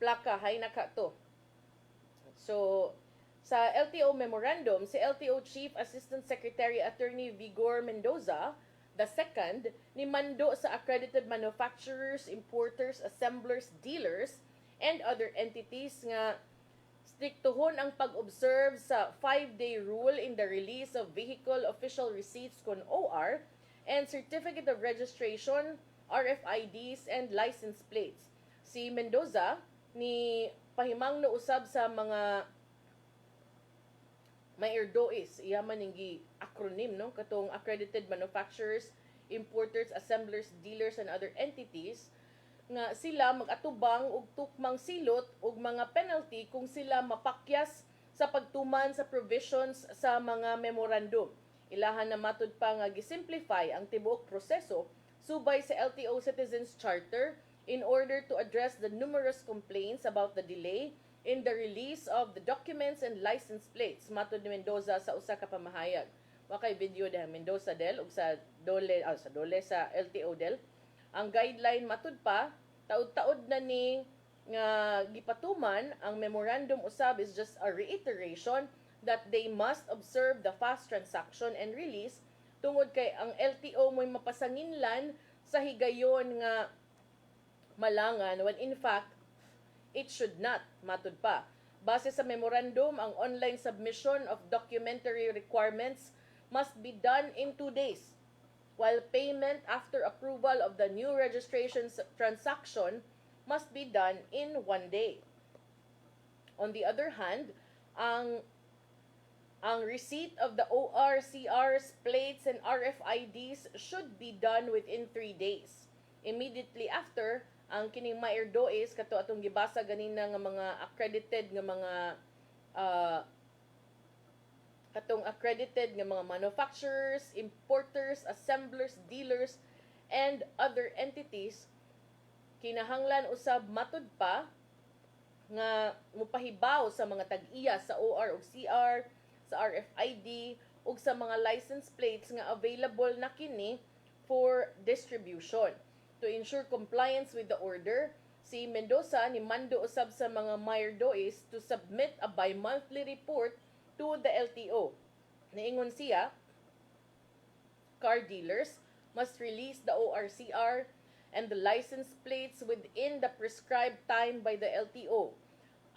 plaka, hay naka to. So, sa LTO memorandum, si LTO Chief Assistant Secretary Attorney Vigor Mendoza, the second, ni mando sa accredited manufacturers, importers, assemblers, dealers, and other entities nga striktuhon ang pag-observe sa 5-day rule in the release of vehicle official receipts con OR and certificate of registration, RFIDs, and license plates. Si Mendoza ni pahimang no usab sa mga may erdois, iyaman yung acronym, no? Katong accredited manufacturers, importers, assemblers, dealers, and other entities, nga sila mag-atubang og tukmang silot og mga penalty kung sila mapakyas sa pagtuman sa provisions sa mga memorandum. Ilahan na matud pa nga gisimplify ang tibuok proseso subay sa LTO Citizens Charter in order to address the numerous complaints about the delay in the release of the documents and license plates. Matud ni Mendoza sa usa ka pamahayag. Wa kay video dahil Mendoza del ug sa Dole sa LTO del. Ang guideline matud pa, taud-taud na ni nga gipatuman, ang memorandum usab is just a reiteration that they must observe the fast transaction and release tungod kay ang LTO mo'y mapasanginlan sa higayon nga malangan when in fact it should not, matud pa. Base sa memorandum, ang online submission of documentary requirements must be done in 2 days, while payment after approval of the new registration transaction must be done in 1 day. On the other hand, ang receipt of the OR, CRs, plates, and RFIDs should be done within 3 days. Immediately after, ang kining maerdois, kato atong gibasa ganina nga mga accredited nga mga katong accredited nga mga manufacturers, importers, assemblers, dealers, and other entities, kinahanglan usab matud pa nga mupahibaw sa mga tag-iya sa OR o CR, sa RFID, ug sa mga license plates nga available na kini for distribution. To ensure compliance with the order, si Mendoza ni mando usab sa mga mayordois to submit a bi-monthly report to the LTO. Niingon siya, car dealers must release the ORCR and the license plates within the prescribed time by the LTO.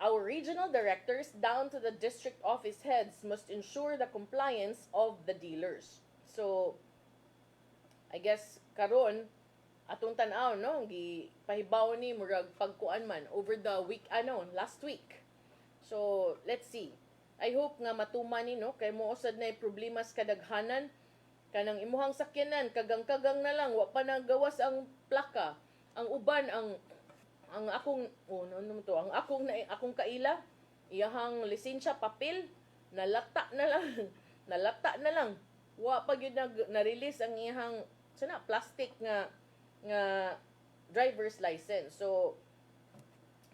Our regional directors down to the district office heads must ensure the compliance of the dealers. So, I guess karon atong tan-aw no, gipahibaw ni murag pagkuan man over the week last week. So, let's see. I hope nga matuman ni no kay moosad na problema sa kadaghanan kanang imuhang sakyanan kagang-kagang na lang wa pa nagawas ang plaka. Ang uban ang akong ang akong kaila iyahang lisensya papel nalata na lang wa pa gyud na-release ang iyahang plastic nga driver's license. So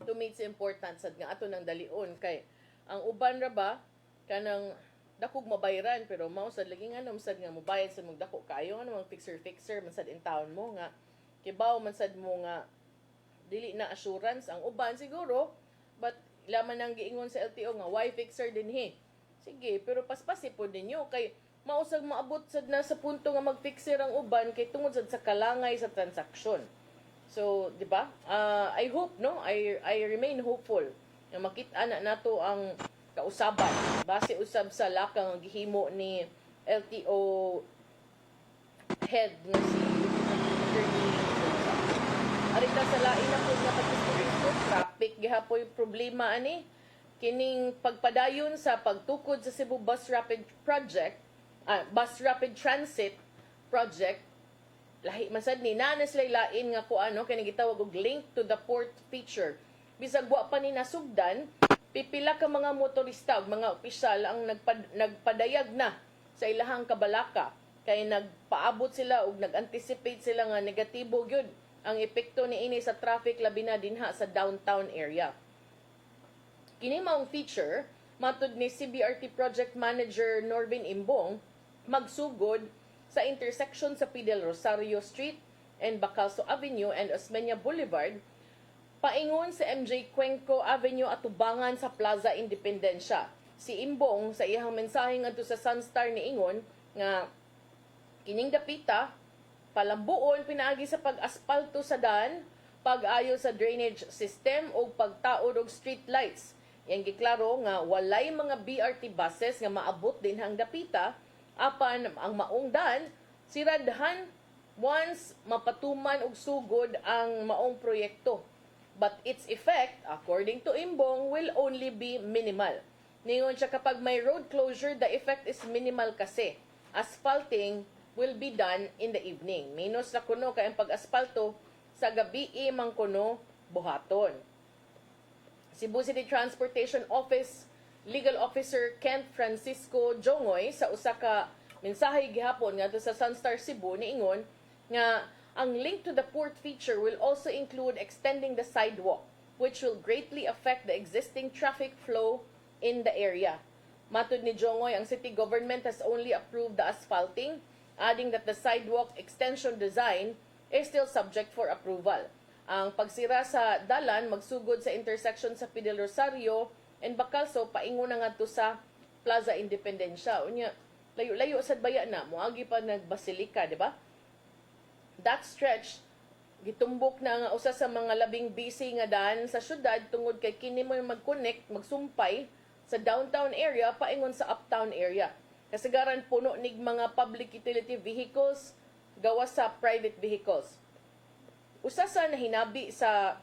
to me it's important sad nga ato nang dalion kay ang uban ra ba kanang dakog mabayran pero mausad lagi nga sad nga mobayad sa magdako kayo nga mga fixer man sad in town mo nga kibaw man sad mo nga dili na assurance ang uban siguro but laman nang giingon sa LTO nga why fixer dinhi. Sige, pero paspasi po ninyo kay mausag maabot sad na sa punto nga mag-fixer ang uban kay tungod sad sa kalangay sa transaksyon. So, di ba? I hope no, I remain hopeful nga makita na nato ang kausaban base usab sa lakang ang gihimo ni LTO head nga si Attorney. Arita sa lain na po nga traffic gihapoy problema ani kining pagpadayon sa pagtukod sa Cebu Bus Rapid Transit Project. Lahi masad ni nanas lain nga ko kay gitawag og link to the port feature. Bisag wa pa ni nasugdan, pipila ka mga motorista ug mga opisyal ang nagpadayag na sa ilahang kabalaka kay nagpaabot sila ug nag-anticipate sila nga negatibo gyud ang epekto ni ini sa traffic labi na dinha sa downtown area. Kini maong feature, matud ni CBRT Project Manager Norvin Imbong, magsugod sa intersection sa Fidel Rosario Street and Bacalso Avenue and Osmeña Boulevard, paingon sa MJ Cuenco Avenue at tubangan sa Plaza Independencia. Si Imbong sa iyang mensahe ngadto sa Sunstar niingon nga kining dapita palambuon pinaagi sa pag-aspalto sa daan, pag-ayo sa drainage system o pagtaod og street lights. Yang giklaro nga walay mga BRT buses nga maabot din hang dapita apan ang maong daan siradhan once mapatuman og sugod ang maong proyekto. But its effect, according to Imbong, will only be minimal. Ningon siya kapag may road closure, the effect is minimal kasi. Asphalting will be done in the evening. Minus na kuno kay ang pag-aspalto sa gabi mang kuno buhaton. Cebu City Transportation Office Legal Officer Kent Francisco Jongoy sa usa ka mensahe gihapon ngadto sa Sunstar Cebu niingon nga ang link to the port feature will also include extending the sidewalk, which will greatly affect the existing traffic flow in the area. Matud ni Jongoy, ang city government has only approved the asphalting, adding that the sidewalk extension design is still subject for approval. Ang pagsira sa dalan magsugod sa intersection sa Fidel Rosario and Bacalso paingon na ngadto sa Plaza Independencia. Unya, layo-layo sad baya na moagi pa nagbasilika, di ba? That stretch gitumbok na nga usa sa mga labing busy nga daan sa syudad tungod kay kini mo mag-connect, magsumpay sa downtown area paingon sa uptown area. Kasagaran puno nig mga public utility vehicles gawas sa private vehicles. Usa sa nahinabi sa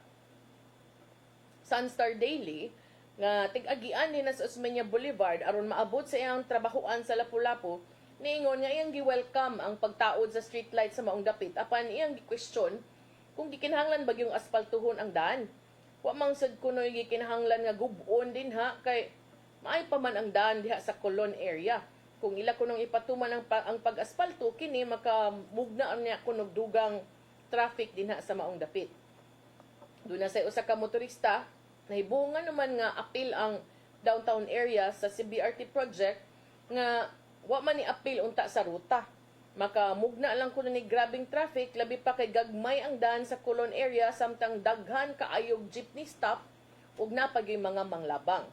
Sunstar Daily nga tig-agian din sa Osmeña Boulevard aron maabot sa iyang trabahoan sa Lapu-Lapu, niingon nga iyang gi-welcome ang pagtaod sa streetlight sa maong dapit apan iyang gi-question kung gikinahanglan ba yung aspaltuhon ang daan. Wa mang sad kuno gikinahanglan nga gub-on din ha kay maay pa man ang daan diha sa Colon area. Kung ila kunong ipatuman ang pag-aspalto kini makamugna niya kunog dugang traffic dinha sa maong dapit. Doon na sa usa ka motorista, nahibungan naman nga apil ang downtown area sa CBRT project nga wa man ni apil unta sa ruta. Makamugna lang kuno ni grabing traffic labi pa kay gagmay ang daan sa Colon area samtang daghan kaayog jeepney stop ug napagay mga manglabang.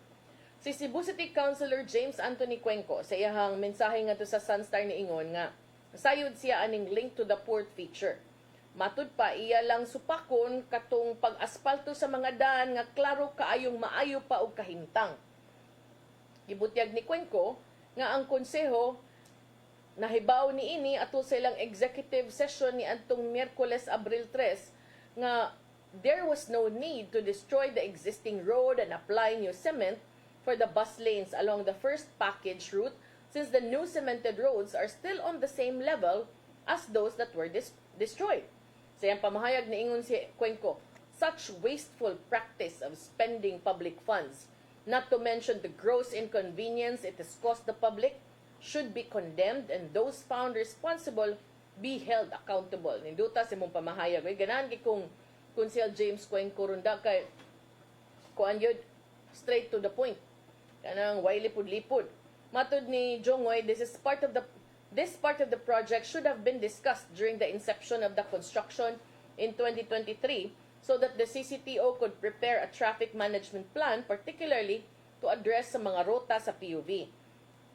Si Cebu City Councilor James Anthony Cuenco sa iyang mensahe ngadto sa Sunstar niingon nga sayod siya aning link to the port feature. Matud pa, iya lang supakon katong pag-aspalto sa mga daan nga klaro kaayong maayo pa og kahimtang. Gibutyag ni Cuenco nga ang konseho nahibaw ni ini ato sa ilang executive session ni antong Miyerkules Abril 3 nga there was no need to destroy the existing road and apply new cement for the bus lanes along the first package route since the new cemented roads are still on the same level as those that were destroyed. Sa iyang pamahayag niingon si Cuenco, such wasteful practice of spending public funds, not to mention the gross inconvenience it has caused the public, should be condemned and those found responsible be held accountable. Ninduta si mong pamahayag. Ganahan kung Council James Cuenco runda kay kuan yun, straight to the point. Kanang way lipod-lipod. Matud ni Jongoy, this part of the project should have been discussed during the inception of the construction in 2023 so that the CCTO could prepare a traffic management plan, particularly to address sa mga rota sa PUV.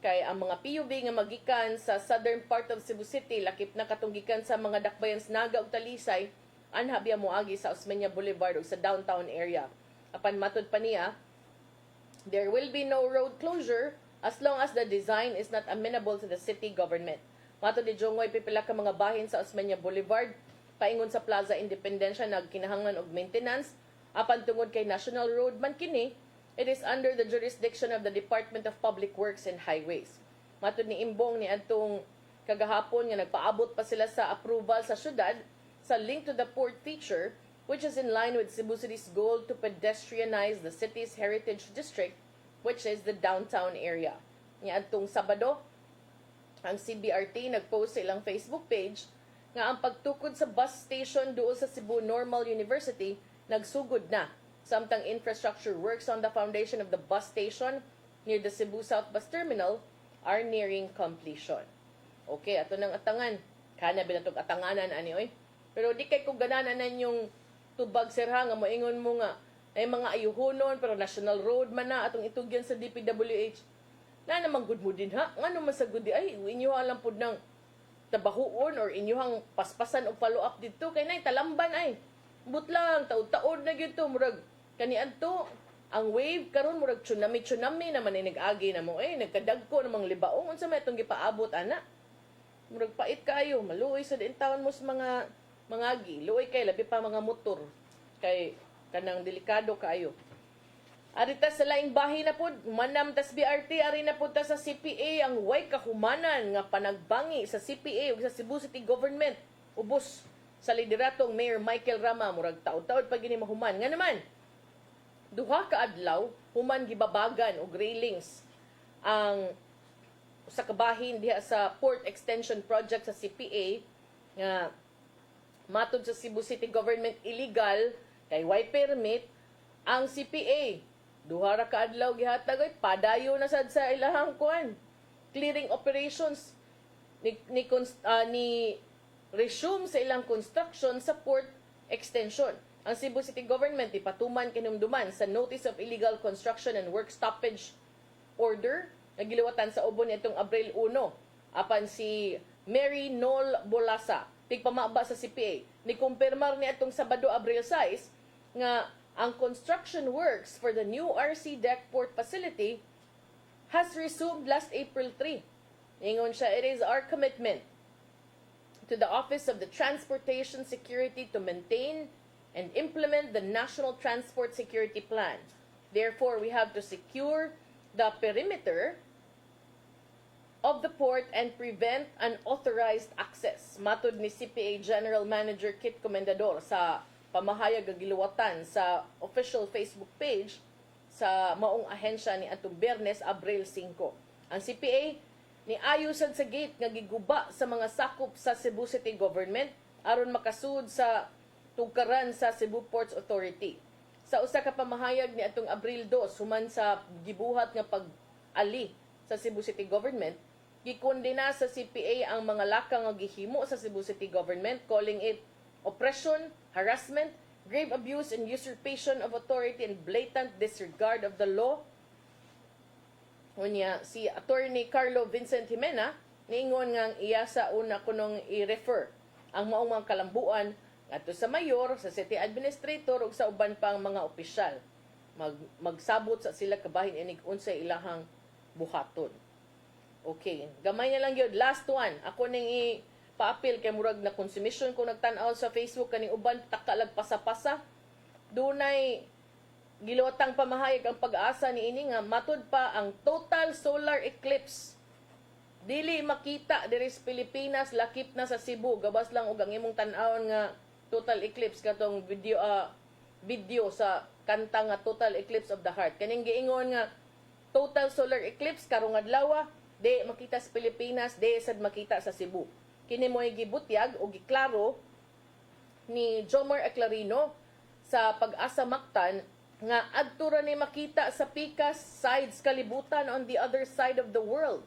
Kay ang mga PUV nga magikan sa southern part of Cebu City, lakip na katunggikan sa mga dakbayan Naga ug Talisay, anha biya moagi sa Osmeña Boulevard ug sa downtown area. Apan matud pa niya, there will be no road closure as long as the design is not amenable to the city government. Mato di Jongoy, pipila ka mga bahin sa Osmeña Boulevard, paingon sa Plaza Independencia nagkinahanglan og maintenance, apan tungod kay National Road man kini, it is under the jurisdiction of the Department of Public Works and Highways. Mato ni Imbong ni adtong kagahapon nga nagpaabot pa sila sa approval sa syudad sa link to the port feature, which is in line with Cebu City's goal to pedestrianize the city's heritage district, which is the downtown area. Niadtong Sabado, ang CBRT nagpost sa ilang Facebook page nga ang pagtukod sa bus station doon sa Cebu Normal University nagsugod na Samtang infrastructure works on the foundation of the bus station near the Cebu South Bus Terminal are nearing completion. Okay, ato nang atangan. Kana binatog atanganan ani oy. Pero di kay kung gananan yung tubag sirha nga moingon mo nga ay mga ayuhonon pero national road man na atong itugyan sa DPWH. Na naman good mo din ha. Ngano man sa good ay inyo alam pud ng tabahuon or inyuhang paspasan o follow up dito kay nay talamban ay. Butlang taud-taod na gyud to murag kaniadto ang wave karon murag tsunami naman ay nag-agi na mo nagkadagko namang libaong unsa may itong gipaabot ana. Murag pait kayo, maluoy sa din taon mo sa mga agi. Luoy kay labi pa mga motor kay kanang delikado kayo. Arita sa laing bahi na pod, manam tas BRT ari na pod ta sa CPA ang way kahumanan nga panagbangi sa CPA ug sa Cebu City Government. Ubos sa lideratong Mayor Michael Rama murag taud-taud pa gini mahuman. Nga naman, duha ka adlaw human gibabagan og railings ang sa kabahin diha sa Port Extension Project sa CPA nga matud sa Cebu City Government illegal kay way permit ang CPA. Duha ra ka adlaw gihatag ay padayo na sad sa ilahang kuan. Clearing operations ni resume sa ilang construction sa port extension. Ang Cebu City Government ipatuman kinumduman sa Notice of Illegal Construction and Work Stoppage Order na giliwatan sa ubon nitong Abril 1. Apan si Mary Nol Bolasa, tigpamaba sa CPA, ni kumpirmar ni atong Sabado Abril 6 nga ang construction works for the new RC Deck Port Facility has resumed last April 3. Ingon siya, it is our commitment to the Office of the Transportation Security to maintain and implement the National Transport Security Plan. Therefore, we have to secure the perimeter of the port and prevent unauthorized access. Matod ni CPA General Manager Kit Comendador sa pamahayag nga giluwatan sa official Facebook page sa maong ahensya ni atong Biyernes, Abril 5. Ang CPA ni ayusan sa gate nga giguba sa mga sakop sa Cebu City Government aron makasud sa tugkaran sa Cebu Ports Authority. Sa usa ka pamahayag ni atong Abril 2 human sa gibuhat nga pag-ali sa Cebu City Government, gikondena sa CPA ang mga lakang nga gihimo sa Cebu City Government, calling it oppression, harassment, grave abuse and usurpation of authority and blatant disregard of the law. Unya si Attorney Carlo Vincent Jimena niingon nga iya sa una kunong i-refer ang maong mga kalambuan ngadto sa mayor, sa city administrator ug sa uban pang mga opisyal. Magsabot sa sila kabahin inig unsay ilahang buhaton. Okay, gamay na lang yun. Last one, ako ning paapil kay murag na consumption ko nagtan-aw sa Facebook kani uban takalag pasa-pasa. Dunay gilotang pamahayag ang pag-asa ni ini nga matud pa ang total solar eclipse. Dili makita diri sa Pilipinas, lakip na sa Cebu. Gabas lang og ang imong tan-awon nga total eclipse katong video sa kanta nga Total Eclipse of the Heart. Kaning giingon nga total solar eclipse karong adlaw di makita sa Pilipinas, di sad makita sa Cebu. Kini mo'y gibutyag o giklaro ni Jomar Aclarino sa Pag-asa Mactan nga adto ra ni makita sa pikas sides kalibutan on the other side of the world.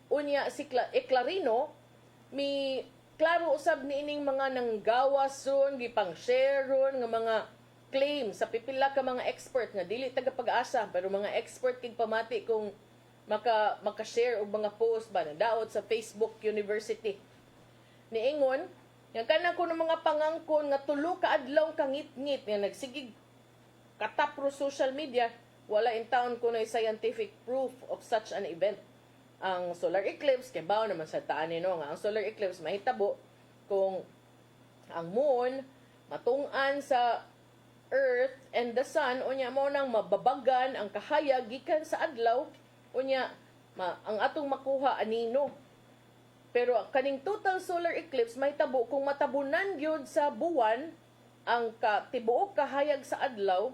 Unya si Aclarino mi klaro usab niining mga nanggawason gipang-share ron nga mga claim sa pipila ka mga expert nga dili taga Pag-asa pero mga expert kig pamati kung maka-share og mga post ba daot sa Facebook University. Niingon, yang kana ko ng mga pangangkon nga tulo ka adlaw kangit-ngit nga nagsigig katapro social media, wala in town ko na scientific proof of such an event. Ang solar eclipse kay bao naman sa taan nga ang solar eclipse mahitabo kung ang moon matung-an sa Earth and the Sun unya mo nang mababagan ang kahayag gikan sa adlaw unya ang atong makuha anino. Pero kaning total solar eclipse may tabo kung matabunan gyud sa buwan ang tibuok kahayag sa adlaw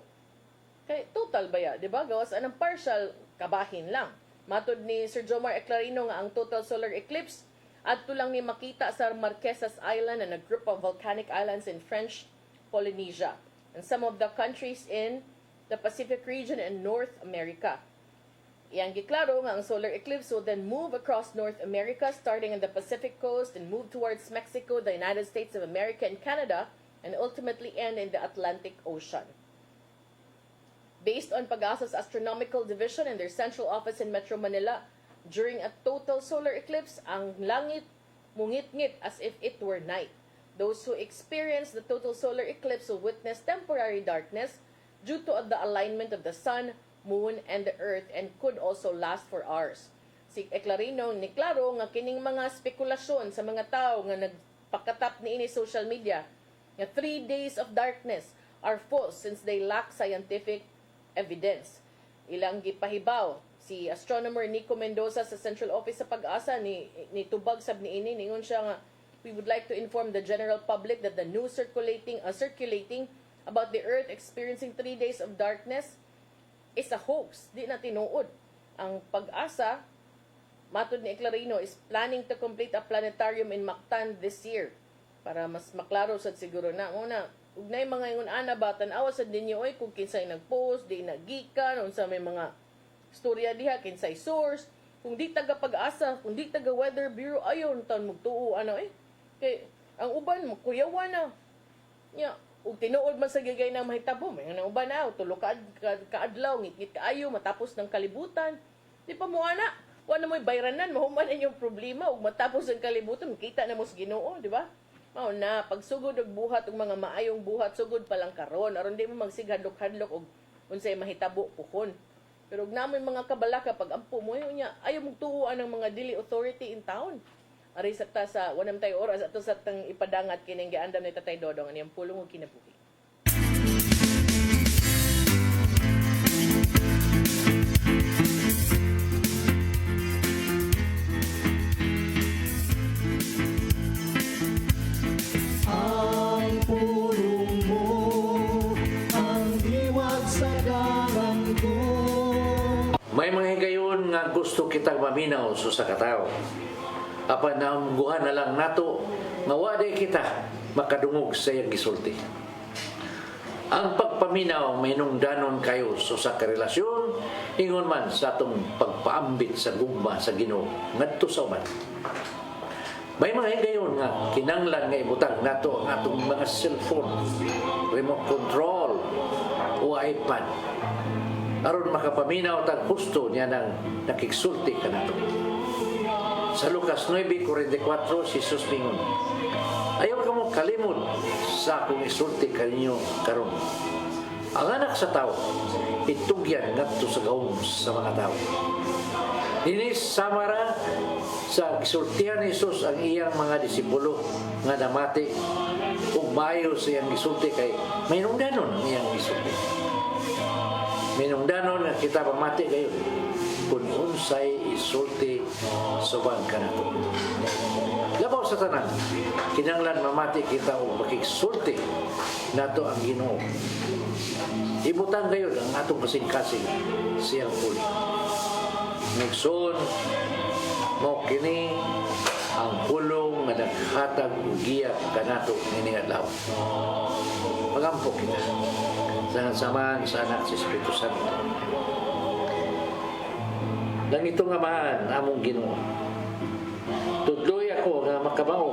kay total baya, di ba? Gawas anang partial kabahin lang. Matod ni Sir Jomar Aclarino nga ang total solar eclipse adto lang ni makita sa Marquesas Island and a group of volcanic islands in French Polynesia. and some of the countries in the Pacific region and North America. Iyang giklaro nga ang solar eclipse will then move across North America starting in the Pacific coast and move towards Mexico, the United States of America, and Canada, and ultimately end in the Atlantic Ocean. Based on Pag-asa's Astronomical Division and their central office in Metro Manila, during a total solar eclipse, ang langit mungit-ngit as if it were night. Those who experience the total solar eclipse will witness temporary darkness due to the alignment of the sun, moon, and the earth, and could also last for hours. Si Eclarino niklaro nga kining mga spekulasyon sa mga tao nga nagpakatap niini social media nga 3 days of darkness are false since they lack scientific evidence. Ilang gipahibaw si astronomer Nico Mendoza sa Central Office sa Pag-asa ni tubag sab niini ningon siya nga, we would like to inform the general public that the news circulating about the earth experiencing 3 days of darkness is a hoax. Di na tinuod. Ang Pag-asa, matod ni Eclarino, is planning to complete a planetarium in Mactan this year. Para mas maklaro sad siguro na. Una, ugnay mga ingon ana ba, tanawa sa ninyo, oy, kung kinsay nag-post, di nagikan, unsa may mga storya diha, kinsay source, kung di taga Pag-asa, kung di taga Weather Bureau, ayon, taon magtuo, ano eh. Kay, ang uban, makuyawa na. Yeah. Ug tinuod man sa gigay ng mahitabo, may nga uban na, tulo kaadlaw, ngit-ngit kaayo, matapos ng kalibutan. Di pa mo ana, wala mo'y bayranan, mahuman inyong problema, ug matapos ng kalibutan, makita na mo sa Ginoo, di ba? Mao na, pagsugod og buhat, og mga maayong buhat, sugod pa lang karon, aron di mo magsighadlok-hadlok, og unsay mahitabo puhon. Pero ug namoy mga kabalaka, pag ampo mo, yun niya, ayaw mong tuuan ng mga dili authority in town. Ari sakta sa wanam tayo oras ato sa tang ipadangat kining giandam ni Tatay Dodong aniyang pulong ug kinabuhi. Ang pulong mo, ang diwag sa dalan ko. May mga higayon nga gusto kitang maminaw sa katao. Apan naamguhan na lang nato nga waday kita makadungog sa iyang gisulti. Ang pagpaminaw mainungdanon kayo sa karelasyon, ingon man sa atong pagpaambit sa gugma sa Ginoo ngadto sa uban. May mga higayon nga kinanglan nga ibutang nato ang atong mga cellphone, remote control o iPad aron makapaminaw tag husto niya nang nakigsulti ka nato. Sa Lucas 9:44, si Jesus mingon, ayaw ka mo kalimod sa akong isulti kaninyo karon. Ang anak sa tao, itugyan ngadto sa gahom sa mga tao. Dinis samara sa gisultihan ni Jesus ang iyang mga disipulo nga namati ug maayo sa iyang gisulti kay mainungdanon ang iyang gisulti. Mainungdanon nga kita pamati kayo kung unsay isulti subang kanato. Labaw sa tanan, kinanglan mamati kita o makiksulti nato ang Ginoo. Ibutang kayo ang atong kasing-kasing siyang uli. Nagsoon, mo kini ang pulong nga naghatag o giyak kanato nining adlaw. Pagampok kita sa samahan sa anak si Espiritu Santo. Nang ito nga maan among Ginoo. Tudloy ako nga makabao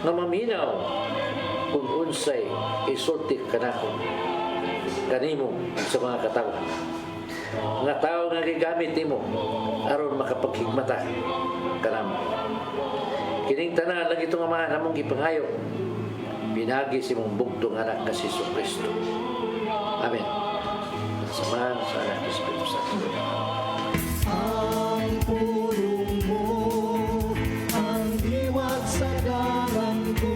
nga maminaw kung unsay isulti kanako kanimo sa mga katawo. Nga tao nga gigamit nimo aron makapaghigmata kanamo. Kining tanan lang ito nga maan among gipangayo. Pinagi si mong bugtong anak nga si Kristo. Amen. Samahan sa anak ni Espiritu Santo. Ang pulong mo, ang diwag sa dalan ko.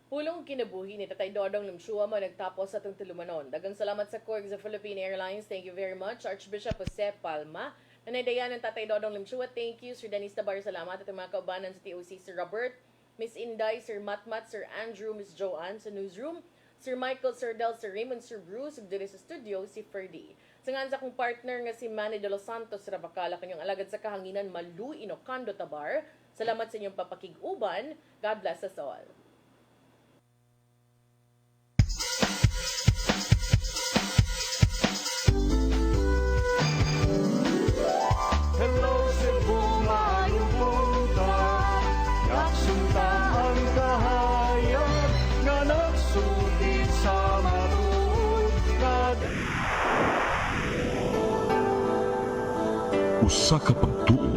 Pulong kinabuhi ni Tatay Dodong Limshua mo nagtapos sa itong tulumanon. Dagang salamat sa Corps of Philippine Airlines. Thank you very much. Archbishop Jose Palma. Nanaydayan ng Tatay Dodong Limshua. Thank you. Sir Dennis Tabar, salamat. At mga kaubanan sa TOC, Sir Robert, Miss Inday, Sir Matmat, Sir Andrew, Miss Joanne sa newsroom, Sir Michael, Sir Del, Sir Raymond, Sir Bruce, ug diri sa studio si Ferdy. Sangan sa akong partner nga si Manny de los Santos Rabacala, kanyang alagad sa kahanginan Malu Inocando Tabar. Salamat sa inyong papakig-uban. God bless us all. usa ka pagtuo